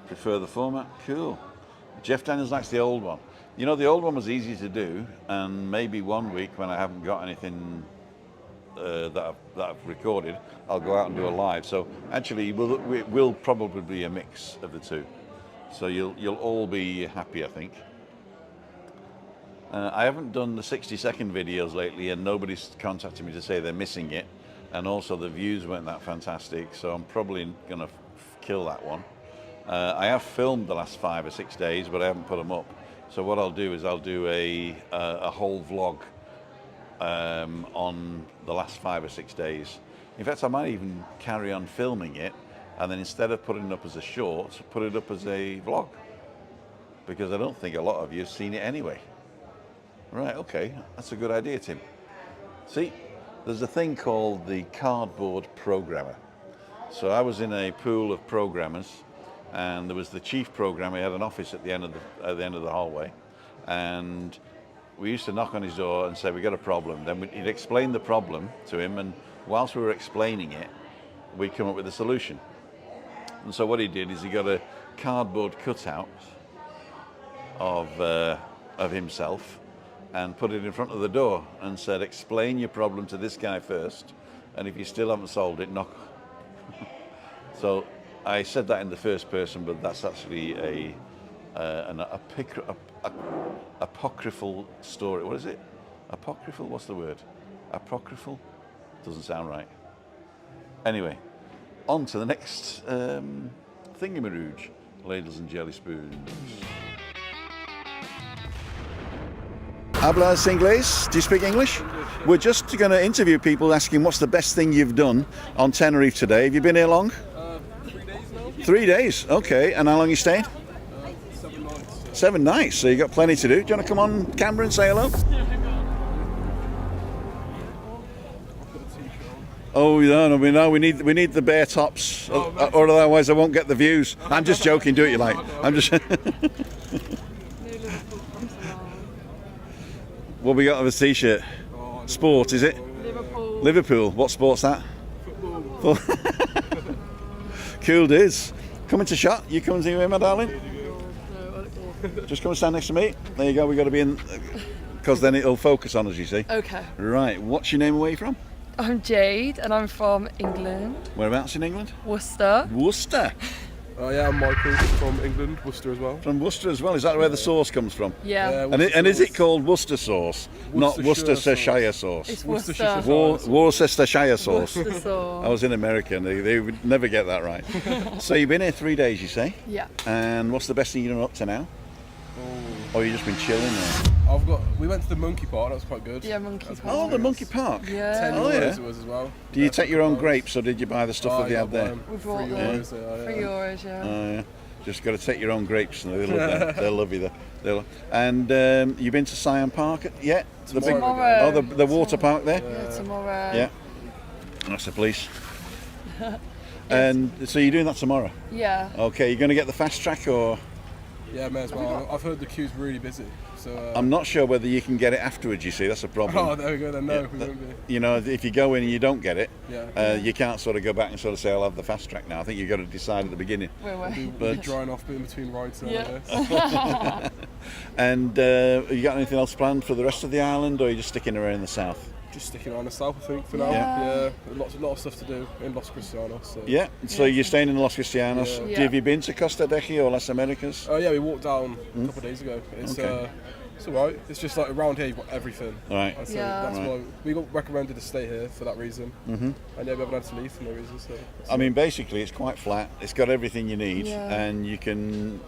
prefer the format. Cool. Jeff Daniels likes the old one. You know, the old one was easy to do, and maybe one week when I haven't got anything that I've recorded, I'll go out and do a live. So actually, it will probably be a mix of the two. So you'll all be happy, I think. I haven't done the 60-second videos lately, and nobody's contacted me to say they're missing it. And also the views weren't that fantastic, so I'm probably going to kill that one. I have filmed the last 5 or 6 days, but I haven't put them up. So what I'll do is I'll do a whole vlog on the last 5 or 6 days. In fact, I might even carry on filming it, and then instead of putting it up as a short, put it up as a vlog, because I don't think a lot of you have seen it anyway. Right, okay, that's a good idea, Tim. See, there's a thing called the cardboard programmer. So I was in a pool of programmers, and there was the chief programmer. He had an office at the end of the hallway, and we used to knock on his door and say, we got a problem. Then he'd explain the problem to him, and whilst we were explaining it, we'd come up with a solution. And so what he did is he got a cardboard cutout of himself and put it in front of the door and said, explain your problem to this guy first, and if you still haven't solved it, knock. So I said that in the first person, but that's actually an apocryphal story. What is it? Apocryphal? What's the word? Apocryphal? Doesn't sound right. Anyway, on to the next thingamarooge, ladles and jelly spoons. Hablas inglés? Do you speak English? We're just going to interview people asking what's the best thing you've done on Tenerife today. Have you been here long? 3 days now. 3 days, okay. And how long you stayed? 7 nights. 7 nights, so you got plenty to do. Do you want to come on camera and say hello? Oh no, we need the bare tops, or otherwise I won't get the views. I'm just joking. Do what you like. I'm just. What we got on the t-shirt? Sport, is it? Liverpool. Liverpool. What sport's that? Football. Cool dudes. Coming to shot. You coming to here, my darling? Just come and stand next to me. There you go. We got to be in, because then it'll focus on us. You see. Okay. Right. What's your name? Where are you from? I'm Jade and I'm from England. Whereabouts in England? Worcester. Worcester. Yeah, I'm Michael from England, Worcester as well. From Worcester as well. Is that where the sauce comes from? Yeah. And is it called Worcester sauce, not Worcestershire sauce? It's Worcestershire Worcester. Worcestershire sauce. Worcester sauce. I was in America and they would never get that right. So you've been here 3 days, you say? Yeah. And what's the best thing you've done up to now? Or you just been chilling there? We went to the Monkey Park, that was quite good. Yeah, Monkey Park. Oh, the Monkey Park. Yeah. 10 Oh, euros yeah. it was as well. Do you take your own grapes or did you buy the stuff that they had there? We brought them. €3, yeah. Oh, yeah. Just got to take your own grapes and they love them. They'll love you there. And you've been to Scion Park yet? Tomorrow. The water park there? Yeah, tomorrow. Yeah. That's the police. And so you're doing that tomorrow? Yeah. Okay, you're going to get the fast track or? Yeah, may as well. I've heard the queue's really busy. So I'm not sure whether you can get it afterwards, you see, that's a problem. Oh, there we go then. No, we won't be. You know, if you go in and you don't get it, Yeah. you can't sort of go back and sort of say, I'll have the fast track now. I think you've got to decide at the beginning. We'll be drying off in between rides now. Yeah. And you got anything else planned for the rest of the island, or are you just sticking around in the south? Just sticking around the south, I think, for now. Yeah. Yeah, lot of stuff to do in Los Cristianos. So. Yeah, so you're staying in Los Cristianos. Yeah. Have you been to Costa Deji or Las Americas? Yeah, we walked down a couple of days ago. It's alright. It's just like around here you've got everything. Right. I'd say Yeah. that's why we got recommended to stay here for that reason. And yeah, we haven't had to leave for no reason. So. I mean, basically, it's quite flat. It's got everything you need, Yeah. and you can,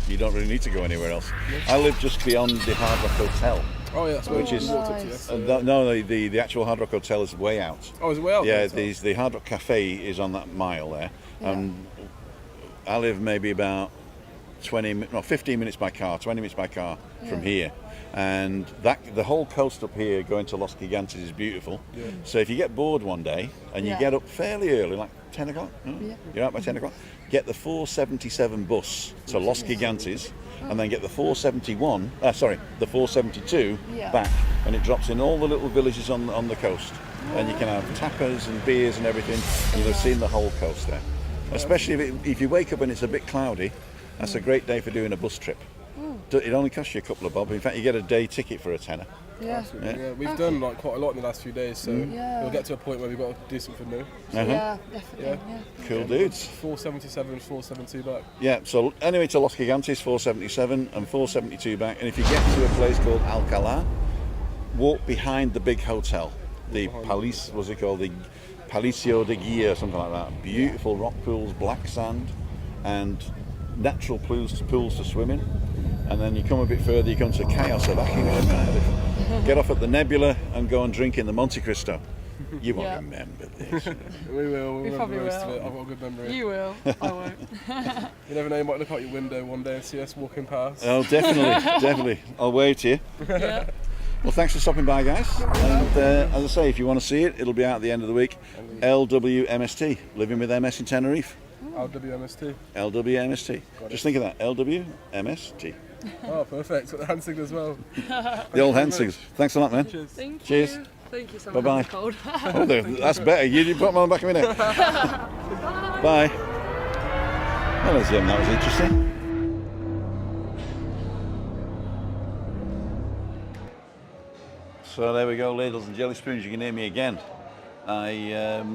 you don't really need to go anywhere else. I live just beyond the Hard Rock Hotel. Oh yeah, that's where Which we is- walked up to nice. yesterday. No, the actual Hard Rock Hotel is way out. Oh, is it way out? Yeah, there? the Hard Rock Cafe is on that mile there, and I live maybe about 15 minutes by car, 20 minutes by car from here. And the whole coast up here going to Los Gigantes is beautiful. Yeah. So if you get bored one day and you Yeah. get up fairly early, like 10 o'clock, you're out by 10 o'clock, get the 477 bus to Los Gigantes, and then get the 472 Yeah. back, and it drops in all the little villages on the coast. And you can have tapas and beers and everything. You'll have seen the whole coast there. Especially if you wake up and it's a bit cloudy, that's a great day for doing a bus trip. It only costs you a couple of bob. In fact, you get a day ticket for a tenner. Yeah. Yeah, we've done like quite a lot in the last few days, so Yeah. we'll get to a point where we've got to do something new. Yeah, definitely. Yeah. Yeah. Cool dudes. 477, 472 back. Yeah, so anyway to Los Gigantes, 477 and 472 back. And if you get to a place called Alcalá, walk behind the big hotel. The Palace, what's it called? The Palacio de Guia, or something like that. Beautiful rock pools, black sand, and natural pools to swim in. And then you come a bit further, you come to Chaos of Aking. Get off at the Nebula and go and drink in the Monte Cristo. You won't Yeah. remember this. We will. We'll remember probably most of will. it. I've got a good memory. You will. I won't. You never know, you might look out your window one day and see us walking past. Oh, definitely. I'll wave to you. Yeah. Well, thanks for stopping by, guys. And as I say, if you want to see it, it'll be out at the end of the week. LWMST, Living with MS in Tenerife. LWMST. LWMST. Just think of that, LWMST. Oh, perfect. Got the hand signal as well. The old hand signals. Thanks a lot, man. Cheers. Thank Cheers. you. Thank you so Bye-bye. much. Cold. Oh, that's better. You put them on the back of my neck. Bye. Well, that was interesting. So there we go, ladles and jelly spoons. You can hear me again.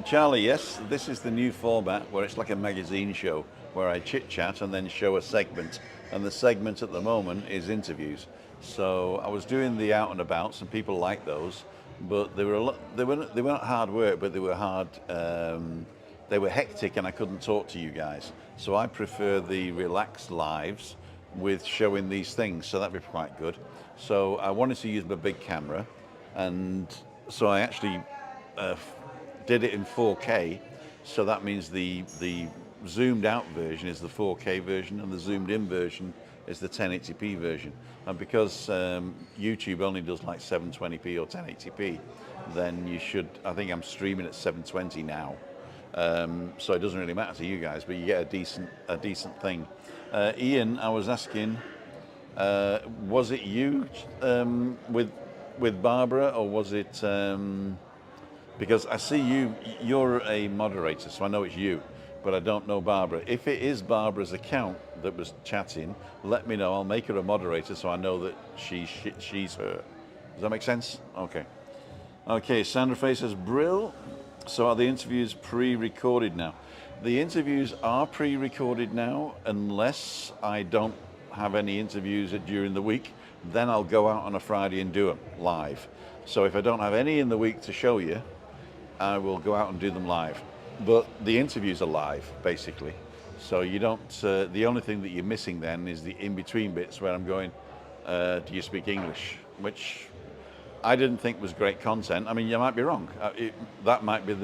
Charlie, yes, this is the new format where it's like a magazine show where I chit chat and then show a segment. And the segment at the moment is interviews. So I was doing the out and abouts, and people like those, but they were not hard work, but they were hard. They were hectic, and I couldn't talk to you guys. So I prefer the relaxed lives with showing these things. So that'd be quite good. So I wanted to use my big camera, and so I actually did it in 4K. So that means the zoomed out version is the 4K version, and the zoomed in version is the 1080p version. And because YouTube only does like 720p or 1080p, then you should, I think I'm streaming at 720 now. So it doesn't really matter to you guys, but you get a decent thing. Ian, I was asking, was it you with Barbara, or was it, because I see you're a moderator, so I know it's you, but I don't know Barbara. If it is Barbara's account that was chatting, let me know. I'll make her a moderator so I know that she's her. Does that make sense? Okay. Okay, Sandra Faye says, Brill. So are the interviews pre-recorded now? The interviews are pre-recorded now, unless I don't have any interviews during the week. Then I'll go out on a Friday and do them live. So if I don't have any in the week to show you, I will go out and do them live. But the interviews are live, basically. So you don't, the only thing that you're missing then is the in-between bits where I'm going, do you speak English? Which I didn't think was great content. I mean, you might be wrong. That might be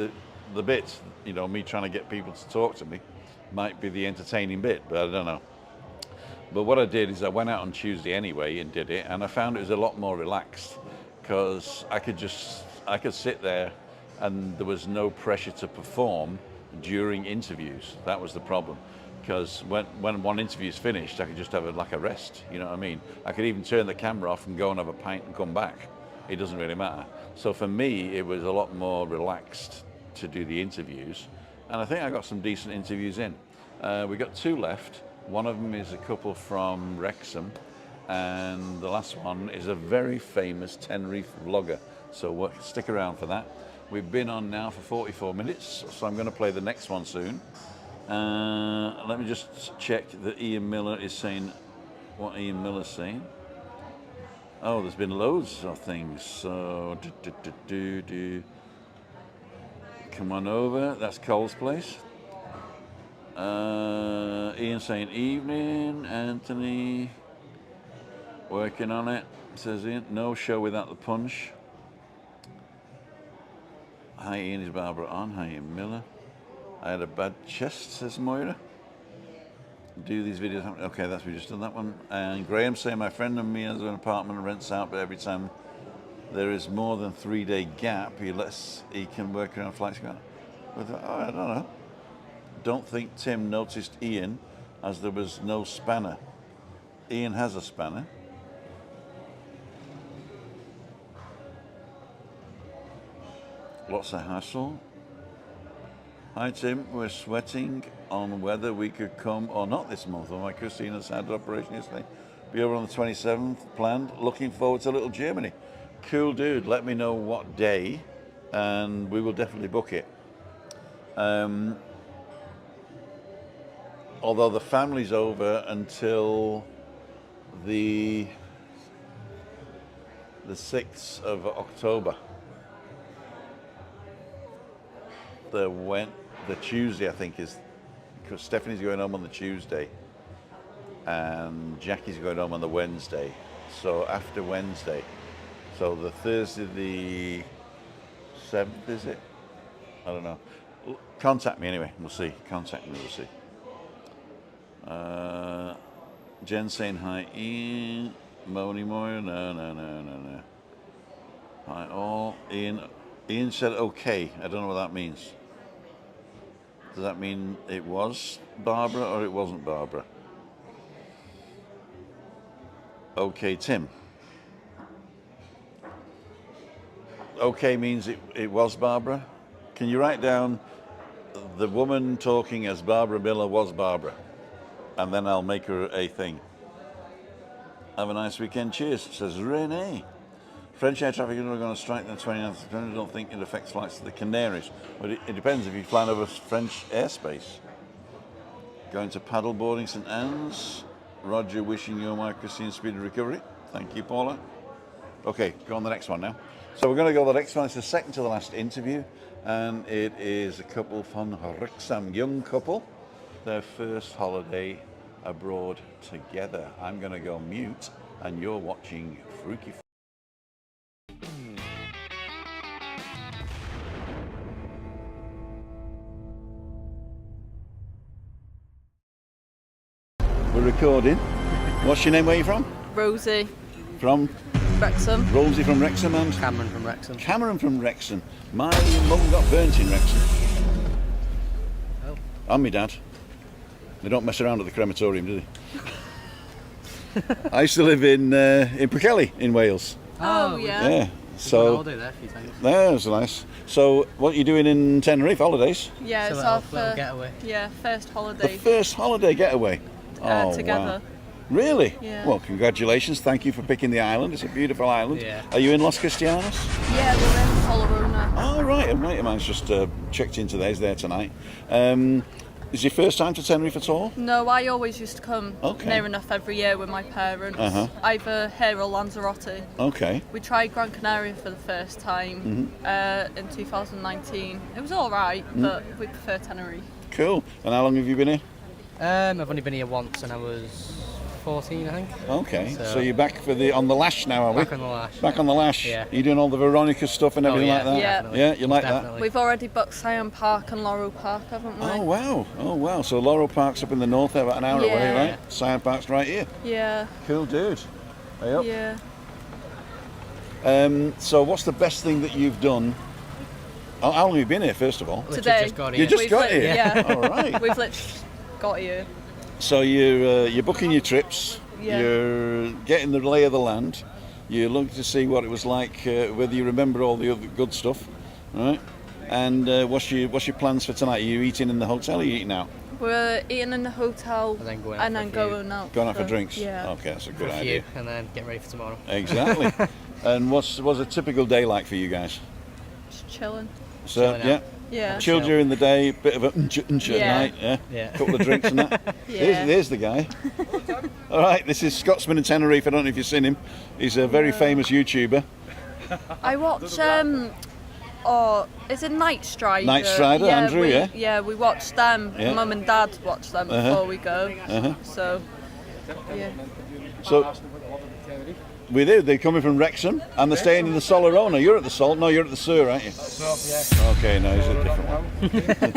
the bit, you know, me trying to get people to talk to me might be the entertaining bit, but I don't know. But what I did is I went out on Tuesday anyway and did it, and I found it was a lot more relaxed because I could sit there and there was no pressure to perform during interviews. That was the problem. Because when one interview's finished, I could just have a rest, you know what I mean? I could even turn the camera off and go and have a pint and come back. It doesn't really matter. So for me, it was a lot more relaxed to do the interviews. And I think I got some decent interviews in. We got 2 left. One of them is a couple from Wrexham, and the last one is a very famous Tenerife vlogger. So stick around for that. We've been on now for 44 minutes, so I'm going to play the next one soon. Let me just check that Ian Millar is saying what Ian Millar's saying. Oh, there's been loads of things. So, come on over. That's Cole's place. Ian saying evening. Anthony working on it. Says Ian. No show without the punch. Hi Ian, is Barbara on? Hi Ian Miller. I had a bad chest, says Moira. Do these videos. Okay, we just done that one. And Graham saying my friend and me has an apartment and rents out, but every time there is more than 3-day gap, he can work around flights. I don't know. Don't think Tim noticed Ian as there was no spanner. Ian has a spanner. Lots of hassle. Hi Tim, we're sweating on whether we could come or not this month. Oh, my Christina's had an operation yesterday. Be over on the 27th, planned. Looking forward to little Germany. Cool dude, let me know what day and we will definitely book it. Although the family's over until the 6th of October. The Tuesday, I think, is because Stephanie's going home on the Tuesday and Jackie's going home on the Wednesday. So after Wednesday, so the Thursday the 7th, is it? I don't know. Contact me anyway. We'll see. Contact me. We'll see. Jen saying hi. Ian, Moni Moore. No. Hi all. Ian said okay. I don't know what that means. Does that mean it was Barbara or it wasn't Barbara? Okay, Tim. Okay means it was Barbara. Can you write down the woman talking as Barbara Miller was Barbara? And then I'll make her a thing. Have a nice weekend. Cheers, says Renee. French air traffic is going to strike the 29th of September. I don't think it affects flights to the Canaries. But it depends if you fly over French airspace. Going to paddleboarding St Anne's. Roger wishing you and my Christine speedy recovery. Thank you, Paula. Okay, go on the next one now. So we're going to go to the next one. It's the second to the last interview. And it is a couple from Wrexham, young couple. Their first holiday abroad together. I'm going to go mute and you're watching Freaky. We're recording. What's your name? Where are you from? Rosie. From? Wrexham. Rosie from Wrexham and? Cameron from Wrexham. Cameron from Wrexham. My mum got burnt in Wrexham. Oh. And my dad. They don't mess around at the crematorium, do they? I used to live in Pwllheli in Wales. Oh, yeah. Yeah. So holiday there a few times. that was nice. So what are you doing in Tenerife holidays? Yeah, So it's our little getaway. first The holiday first holiday getaway. together. Wow. Really? Yeah. Well, congratulations. Thank you for picking the island. It's a beautiful island. Yeah. Are you in Los Cristianos? Yeah, we're in Colorona. Oh, right. A mate of mine's just checked into there. He's there tonight. Is your first time to Tenerife at all? No, I always used to come Okay. near enough every year with my parents, Uh-huh. either here or Lanzarote. Okay. We tried Gran Canaria for the first time in 2019. It was all right, but we prefer Tenerife. Cool. And how long have you been here? I've only been here once and I was 14, I think. Okay. So, So- you're back on the lash now, are we? Back on the lash. Back on the lash. Yeah. Are you doing all the Veronica stuff and everything yeah, like that? Yeah. definitely. Yeah, you like Definitely. We've already booked Siam Park and Laurel Park, haven't we? that? Oh wow. So Laurel Park's up in the north there, about an hour away, Yeah. right? Science Park's right here. Yeah, Cool dude. Hey up. yeah. So what's the best thing that you've done? How long have you been here, first of all? Literally Today. just got You here. just We've got lit- here? Yeah. All right. We've literally got here. So you're booking your trips. Yeah. You're getting the lay of the land. You're looking to see what it was like, whether you remember all the other good stuff, right? And what's your plans for tonight? Are you eating in the hotel? Or are you eating out? We're eating in the hotel And then going out for a few. going out. Going out for drinks? Yeah. Okay, that's a For good a idea. few, and then get ready for tomorrow. Exactly. And what's a typical day like for you guys? Just chilling. So, Chilling out. yeah. Yeah. Chill during the day, bit of a at night, yeah? Yeah. Couple of drinks and that. Yeah. There's the guy. All right, this is Scotsman in Tenerife. I don't know if you've seen him. He's a very famous YouTuber. I watch is it Night Strider? Night Strider, Andrew, yeah? Yeah, we watch them. Yeah. Mum and Dad watch them before we go. So, yeah. So, we do. They're coming from Wrexham and they're staying in the Solarona. You're at the Salt. No, you're at the Sur, aren't you? Yeah. Okay, no, it's a different one.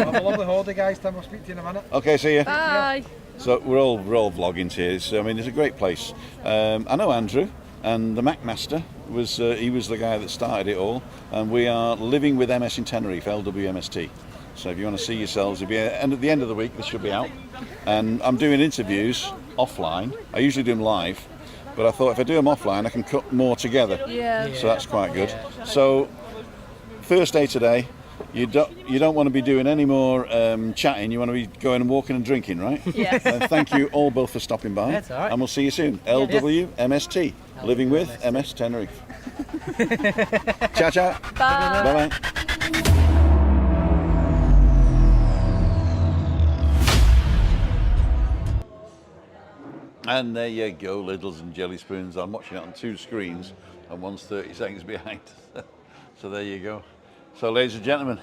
Have a lovely holiday, guys. Tim, I'll speak to you in a minute. Okay, see you. Bye. So we're all vlogging here. I mean, it's a great place. I know Andrew, and the Craicmaster was he was the guy that started it all. And we are living with MS in Tenerife, LWMST. So if you want to see yourselves, and at the end of the week this should be out. And I'm doing interviews offline. I usually do them live, but I thought if I do them offline, I can cut more together. Yeah. So that's quite good. So first day today. You don't want to be doing any more chatting. You want to be going and walking and drinking, right? Yes. Thank you all both for stopping by. That's all right. And we'll see you soon. LWMST, living with MS Tenerife. Ciao, ciao. Bye. Bye-bye. And there you go, Littles and Jelly Spoons. I'm watching it on two screens, and one's 30 seconds behind. So there you go. So, ladies and gentlemen,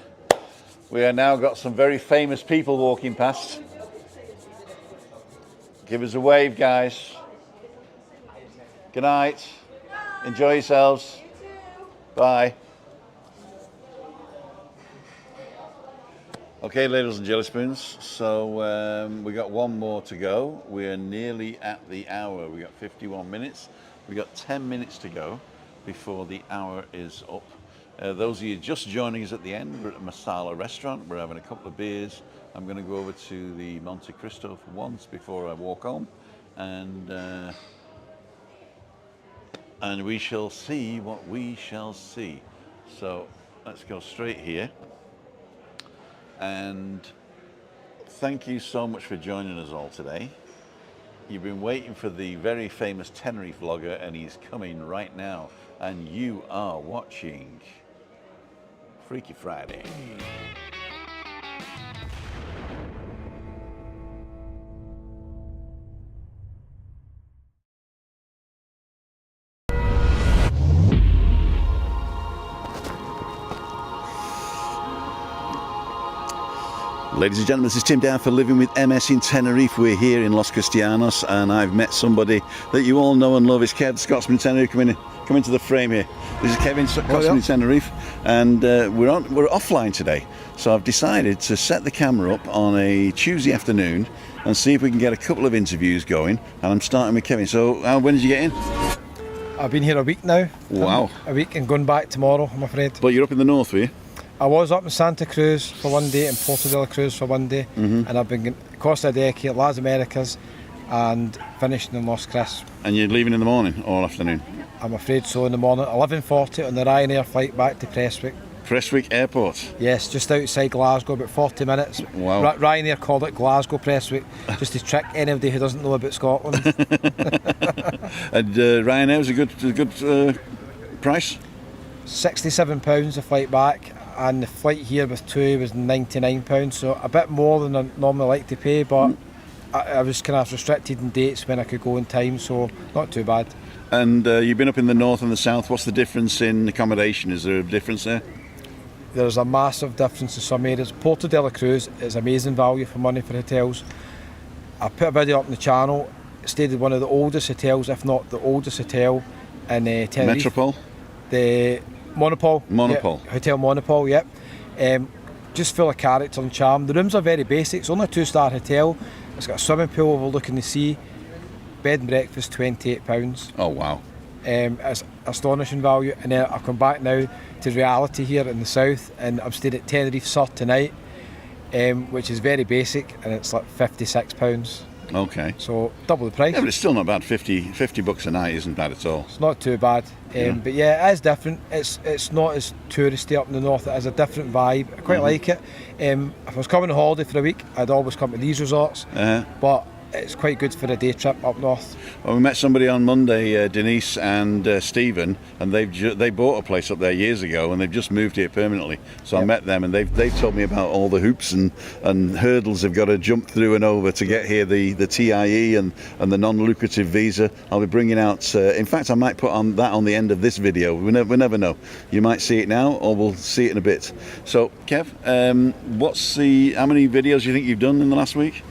we have now got some very famous people walking past. Give us a wave, guys. Good night. Enjoy yourselves. Bye. Okay, ladies and jelly spoons. So we got one more to go. We're nearly at the hour. We got 51 minutes. We got 10 minutes to go before the hour is up. Those of you just joining us at the end, we're at a Masala restaurant. We're having a couple of beers. I'm going to go over to the Monte Cristo for once before I walk home, and we shall see what we shall see. So let's go straight here. And thank you so much for joining us all today. You've been waiting for the very famous Tenerife vlogger, and he's coming right now. And you are watching Freaky Friday. Ladies and gentlemen, this is Tim Down for Living with MS in Tenerife. We're here in Los Cristianos, and I've met somebody that you all know and love. It's Kev, Scotsman in Tenerife. Come into the frame here. This is Kevin, Scotsman in Tenerife, and we're offline today. So I've decided to set the camera up on a Tuesday afternoon and see if we can get a couple of interviews going. And I'm starting with Kevin. So when did you get in? I've been here a week now. Wow. A week and going back tomorrow, I'm afraid. But you're up in the north, were you? I was up in Santa Cruz for one day and Porto de la Cruz for one day, and I've been Costa de Deque, Las Americas, and finishing in Los Cris. And you're leaving in the morning or afternoon? I'm afraid so, in the morning, 11:40 on the Ryanair flight back to Prestwick. Prestwick Airport? Yes, just outside Glasgow, about 40 minutes. Wow. Ryanair called it Glasgow Prestwick, just to trick anybody who doesn't know about Scotland. And Ryanair was a good price? £67 the flight back, and the flight here with two was £99, so a bit more than I normally like to pay, but I was kind of restricted in dates when I could go in time, so not too bad. And you've been up in the north and the south. What's the difference in accommodation? Is there a difference there? There's a massive difference in some areas. Porto de la Cruz is amazing value for money for hotels. I put a video up on the channel. Stayed at one of the oldest hotels, if not the oldest hotel in Tenerife. Metropole? The Monopole. Monopole. Yeah, Hotel Monopole, yep. Just full of character and charm. The rooms are very basic. It's only a 2-star hotel. It's got a swimming pool overlooking the sea. Bed and breakfast, £28. Oh, wow. It's astonishing value. And then I've come back now to reality here in the south, and I'm staying at Tenerife Sur tonight, which is very basic, and it's like £56. Okay. So double the price. Yeah, but it's still not bad. 50 bucks a night isn't bad at all. It's not too bad. But yeah, it is different. It's not as touristy up in the north. It has a different vibe. I quite like it. If I was coming on holiday for a week, I'd always come to these resorts. But it's quite good for a day trip up north. Well, we met somebody on Monday, Denise and Stephen, and they bought a place up there years ago, and they've just moved here permanently. So I met them, and they've told me about all the hoops and hurdles they've got to jump through and over to get here, the TIE and the non-lucrative visa. I'll be bringing out. In fact, I might put on that on the end of this video. We never know. You might see it now, or we'll see it in a bit. So, Kev, how many videos do you think you've done in the last week?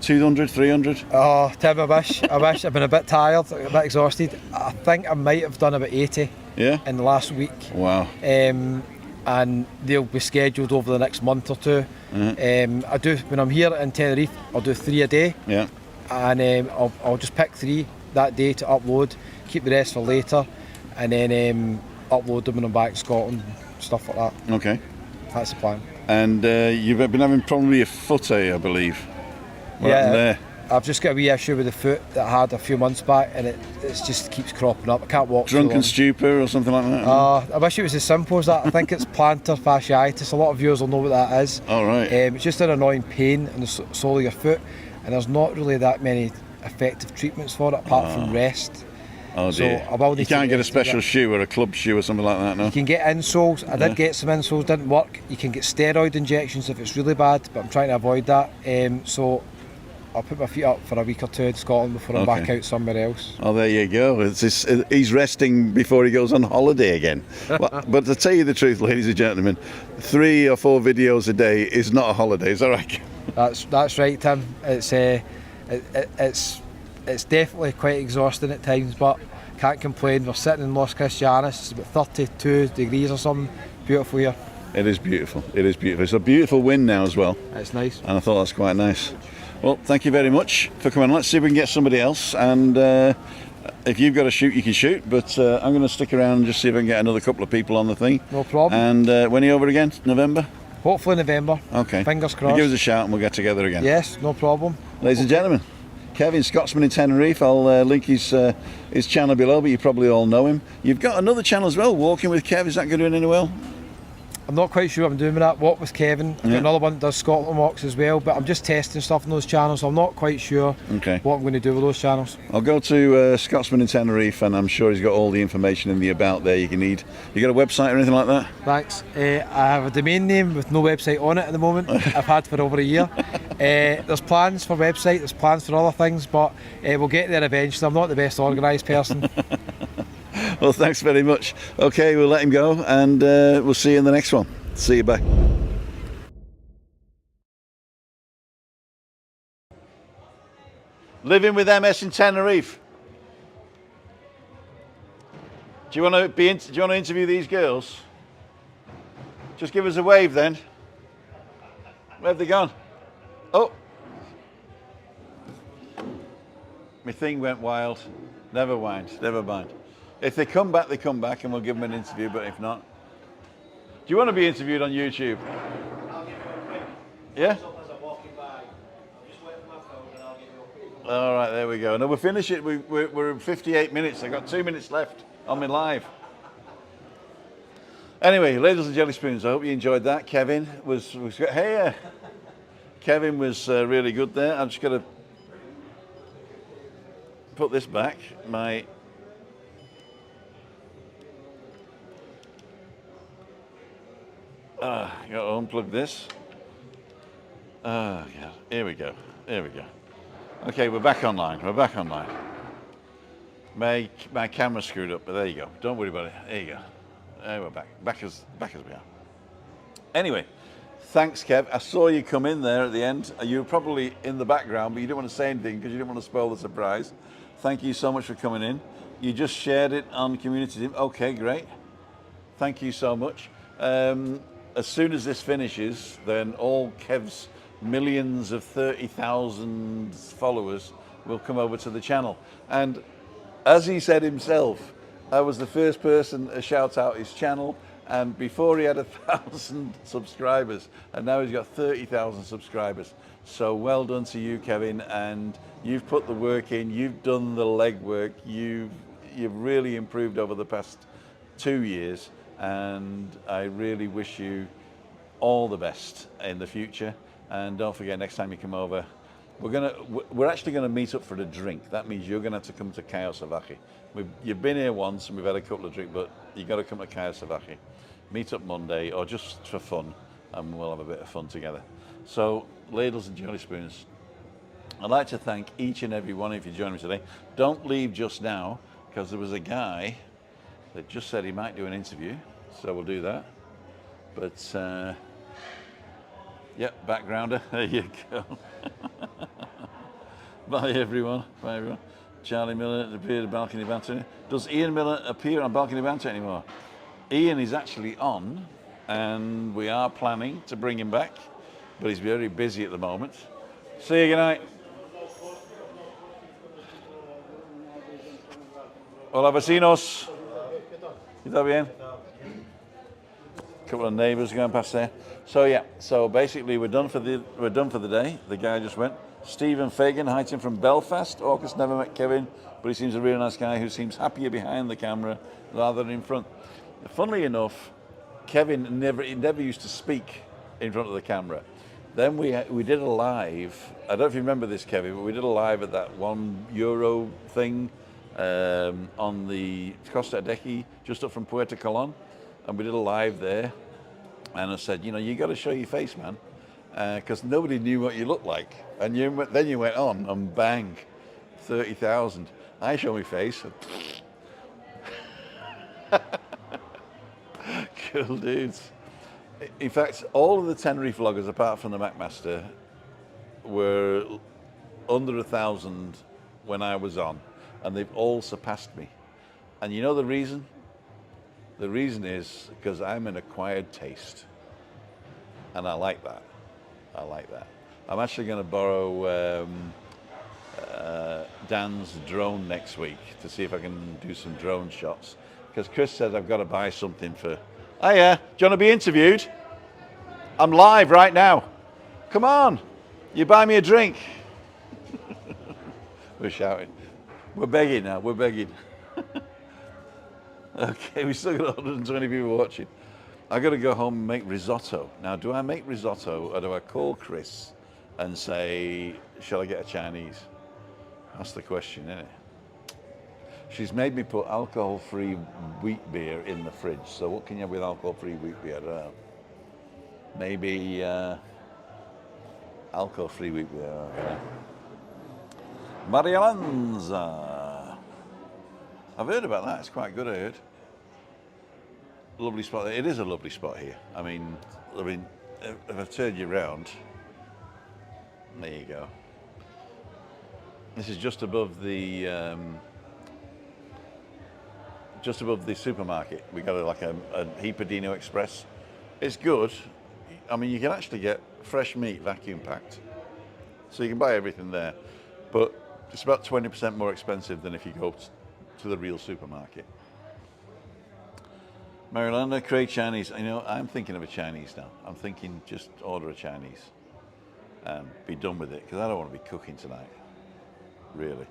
200, 300? Oh, Tim, I wish. I've been a bit tired, a bit exhausted. I think I might have done about 80 in the last week. Wow. And they'll be scheduled over the next month or two. I do, when I'm here in Tenerife, I'll do 3 a day. Yeah. And I'll just pick 3 that day to upload, keep the rest for later, and then upload them when I'm back in Scotland, stuff like that. Okay. That's the plan. And you've been having probably a footy, I believe. Yeah, I've just got a wee issue with the foot that I had a few months back, and it just keeps cropping up. I can't walk. Drunken stupor or something like that? I wish it was as simple as that. I think it's plantar fasciitis. A lot of viewers will know what that is. All right. It's just an annoying pain in the sole of your foot, and there's not really that many effective treatments for it apart from rest. Oh dear. So you can't get a special shoe or a club shoe or something like that, no? You can get insoles. I did get some insoles, didn't work. You can get steroid injections if it's really bad, but I'm trying to avoid that. So I'll put my feet up for a week or 2 in Scotland before I'm back out somewhere else. Oh, there you go. He's resting before he goes on holiday again. But to tell you the truth, ladies and gentlemen, 3 or 4 videos a day is not a holiday, is that right? That's right, Tim. It's definitely quite exhausting at times, but can't complain. We're sitting in Los Cristianos. It's about 32 degrees or something. Beautiful here. It is beautiful. It is beautiful. It's a beautiful wind now as well. It's nice. And I thought that's quite nice. Well, thank you very much for coming on. Let's see if we can get somebody else. And if you've got to shoot, you can shoot. But I'm going to stick around and just see if I can get another couple of people on the thing. No problem. And when are you over again? November? Hopefully November. Okay. Fingers crossed. Give us a shout and we'll get together again. Yes, no problem. Ladies and gentlemen, Kevin, Scotsman in Tenerife. I'll link his channel below, but you probably all know him. You've got another channel as well, Walking with Kev. Is that going to do any well? I'm not quite sure what I'm doing with that. Walk with Kevin. I've got another one that does Scotland walks as well, but I'm just testing stuff on those channels, so I'm not quite sure what I'm going to do with those channels. I'll go to Scotsman in Tenerife, and I'm sure he's got all the information in the about there you need. You got a website or anything like that? Thanks. I have a domain name with no website on it at the moment. I've had for over a year. There's plans for website, there's plans for other things, but we'll get there eventually. I'm not the best organised person. Well, thanks very much. Okay, we'll let him go, and we'll see you in the next one. See you, bye. Living with MS in Tenerife. Do you want to interview these girls? Just give us a wave then. Where have they gone? Oh, my thing went wild. Never mind. If they come back, they come back, and we'll give them an interview. But if not, do you want to be interviewed on YouTube? I'll give you a quick. Yeah. As I'm walking by, I'll just wait for my phone and I'll give you a quick. All right, there we go. No, we'll finish it. We're in 58 minutes. I've got 2 minutes left on my live. Anyway, ladies and jelly spoons, I hope you enjoyed that. Kevin was hey, Kevin was really good there. I'm just going to put this back. Got to unplug this. Yeah, here we go. Okay, we're back online. My camera screwed up, but there you go. Don't worry about it. There you go. We're back as we are. Anyway, thanks, Kev. I saw you come in there at the end. You were probably in the background, but you didn't want to say anything because you didn't want to spoil the surprise. Thank you so much for coming in. You just shared it on community. Okay, great. Thank you so much. As soon as this finishes, then all Kev's millions of 30,000 followers will come over to the channel. And as he said himself, I was the first person to shout out his channel, and before he had 1,000 subscribers, and now he's got 30,000 subscribers. So well done to you, Kevin, and you've put the work in, you've done the legwork, you've really improved over the past 2 years, and I really wish you all the best in the future. And don't forget, next time you come over, We're actually gonna meet up for a drink. That means you're gonna have to come to Caio Savaki. You've been here once and we've had a couple of drinks, but you got to come to Caio Savaki. Meet up Monday or just for fun, and we'll have a bit of fun together. So, ladles and jelly spoons. I'd like to thank each and every one of you joining me today. Don't leave just now, because there was a guy that just said he might do an interview, so we'll do that. But, yep, backgrounder, there you go. Bye everyone, bye everyone. Charlie Miller appeared at Balcony Banter. Does Ian Miller appear on Balcony Banter anymore? Ian is actually on, and we are planning to bring him back, but he's very busy at the moment. See you, good night. Hola vecinos. ¿Está bien? Couple of neighbours going past there. So yeah, so basically we're done for the day. The guy just went. Stephen Fagan, hi to him from Belfast. Orcus never met Kevin, but he seems a really nice guy who seems happier behind the camera rather than in front. Funnily enough, Kevin never used to speak in front of the camera. Then we did a live. I don't know if you remember this, Kevin, but we did a live at that €1 thing on the Costa Adeje, just up from Puerto Colón, and we did a live there. And I said, you got to show your face, man, because nobody knew what you looked like. And then you went on and bang, 30,000. I show my face. Cool dudes. In fact, all of the Tenerife vloggers, apart from the Craicmaster, were under 1,000 when I was on, and they've all surpassed me. And you know the reason? The reason is because I'm an acquired taste, and I like that. I like that. I'm actually going to borrow Dan's drone next week to see if I can do some drone shots. Because Chris said I've got to buy something for... Oh yeah, do you want to be interviewed? I'm live right now. Come on, you buy me a drink. We're shouting. We're begging now, we're begging. Okay, we still got 120 people watching. I got to go home and make risotto. Now, do I make risotto or do I call Chris and say, shall I get a Chinese? That's the question, isn't it? She's made me put alcohol-free wheat beer in the fridge. So what can you have with alcohol-free wheat beer? I don't know. Maybe alcohol-free wheat beer. Okay. Marialanza. I've heard about that. It's quite good, I heard. Lovely spot. It is a lovely spot here. I mean, if I turn you around, there you go. This is just above the supermarket. We got a Hipadino Express. It's good. I mean, you can actually get fresh meat vacuum packed, so you can buy everything there. But it's about 20% more expensive than if you go to the real supermarket. Marilanda, Craig Chinese. I'm thinking of a Chinese now. I'm thinking just order a Chinese and be done with it, because I don't want to be cooking tonight, really.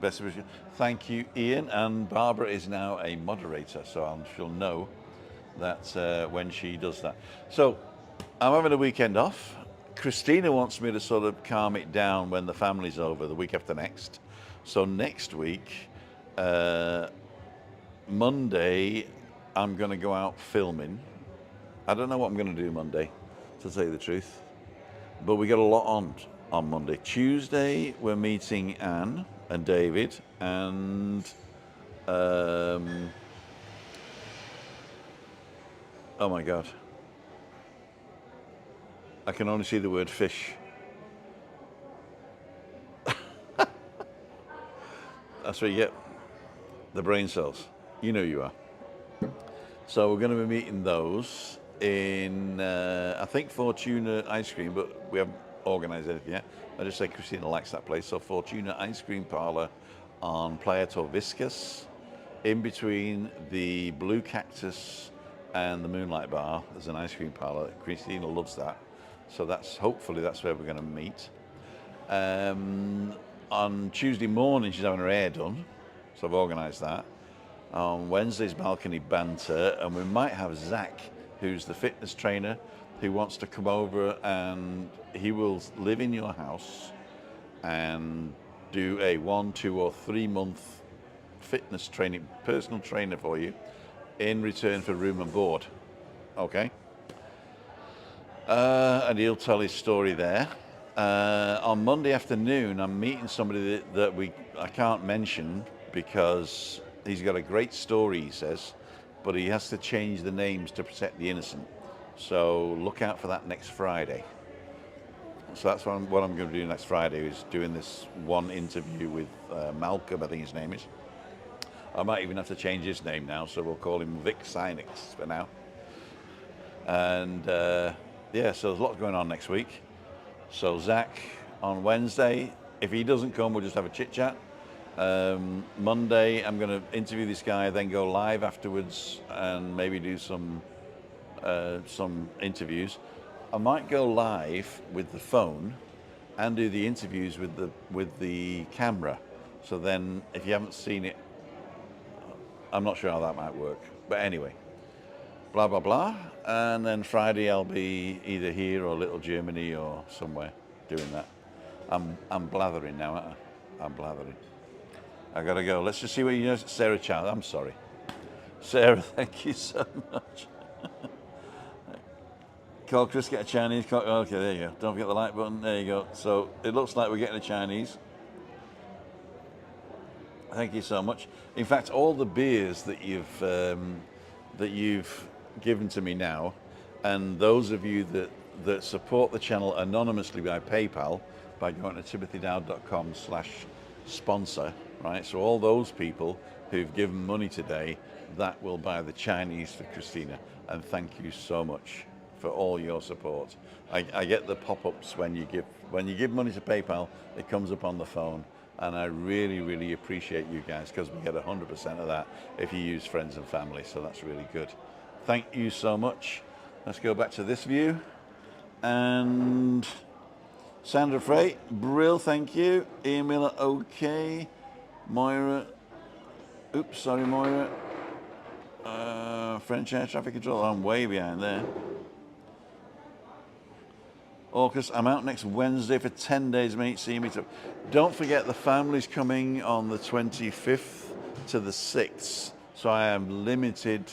Best wishes. Thank you, Ian. And Barbara is now a moderator, so she'll know that when she does that. So I'm having a weekend off. Christina wants me to sort of calm it down when the family's over, the week after next. So next week, Monday, I'm going to go out filming. I don't know what I'm going to do Monday, to tell you the truth. But we got a lot on Monday. Tuesday, we're meeting Anne and David and oh my God. I can only see the word fish. That's what you get. The brain cells. You know you are. So we're going to be meeting those in, I think, Fortuna Ice Cream, but we haven't organised anything yet. I just say Christina likes that place. So Fortuna Ice Cream Parlour on Playa Torviscas, in between the Blue Cactus and the Moonlight Bar. There's an ice cream parlour. Christina loves that. So hopefully that's where we're going to meet. On Tuesday morning, she's having her hair done. So I've organised that. On Wednesday's Balcony Banter, and we might have Zach, who's the fitness trainer, who wants to come over, and he will live in your house and do a 1, 2, or 3 month fitness training, personal trainer for you in return for room and board. Okay? And he'll tell his story there. On Monday afternoon, I'm meeting somebody that I can't mention because he's got a great story, he says, but he has to change the names to protect the innocent. So look out for that next Friday. So that's what I'm going to do next Friday, is doing this one interview with Malcolm, I think his name is. I might even have to change his name now, so we'll call him Vic Sinix for now. And yeah, so there's lots going on next week. So Zach on Wednesday, if he doesn't come, we'll just have a chit chat. Monday, I'm going to interview this guy, then go live afterwards and maybe do some interviews. I might go live with the phone and do the interviews with the camera. So then, if you haven't seen it, I'm not sure how that might work. But anyway, blah, blah, blah. And then Friday I'll be either here or Little Germany or somewhere doing that. I'm blathering now, aren't I? I'm blathering. I gotta go. Let's just see what you know. Sarah Child, I'm sorry. Sarah, thank you so much. Call Chris, get a Chinese. Okay, there you go. Don't forget the like button. There you go. So it looks like we're getting a Chinese. Thank you so much. In fact, all the beers that you've given to me now, and those of you that support the channel anonymously by PayPal by going to timothydowd.com/sponsor, right? So all those people who've given money today, that will buy the Chinese for Christina. And thank you so much for all your support. I get the pop-ups when you give money to PayPal, it comes up on the phone. And I really, really appreciate you guys, because we get 100% of that if you use friends and family. So that's really good. Thank you so much. Let's go back to this view. And Sandra Frey, Brill, thank you. Ian Miller, okay. Moira, oops, sorry, Moira. French air traffic control, I'm way behind there. August, I'm out next Wednesday for 10 days, mate. See you, Meetup. Don't forget the family's coming on the 25th to the 6th. So I have limited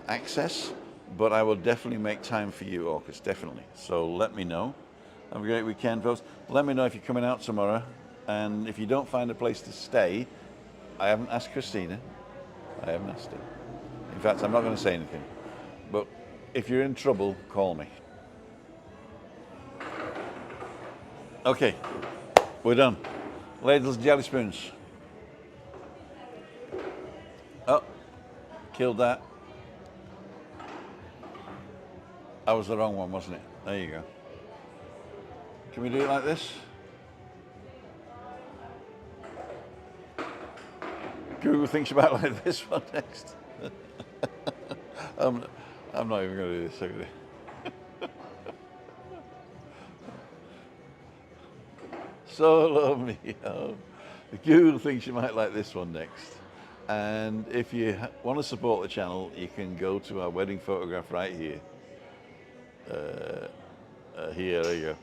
access, but I will definitely make time for you, August, definitely. So let me know. Have a great weekend, folks. Let me know if you're coming out tomorrow. And if you don't find a place to stay, I haven't asked Christina. I haven't asked her. In fact, I'm not going to say anything. But if you're in trouble, call me. Okay, we're done. Ladles and jelly spoons. Oh, killed that. That was the wrong one, wasn't it? There you go. Can we do it like this? Google thinks about like this one next. I'm not even going to do this, actually. Solo me. Google thinks you might like this one next. And if you want to support the channel, you can go to our wedding photograph right here. Here, there you go.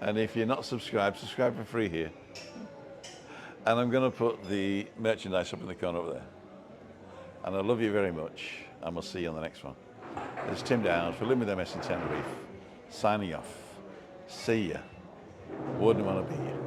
And if you're not subscribed, subscribe for free here. And I'm going to put the merchandise up in the corner over there. And I love you very much. And we'll see you on the next one. This is Tim Dowd for Living with MS in Tenerife. Signing off. See ya. Wouldn't want to be here.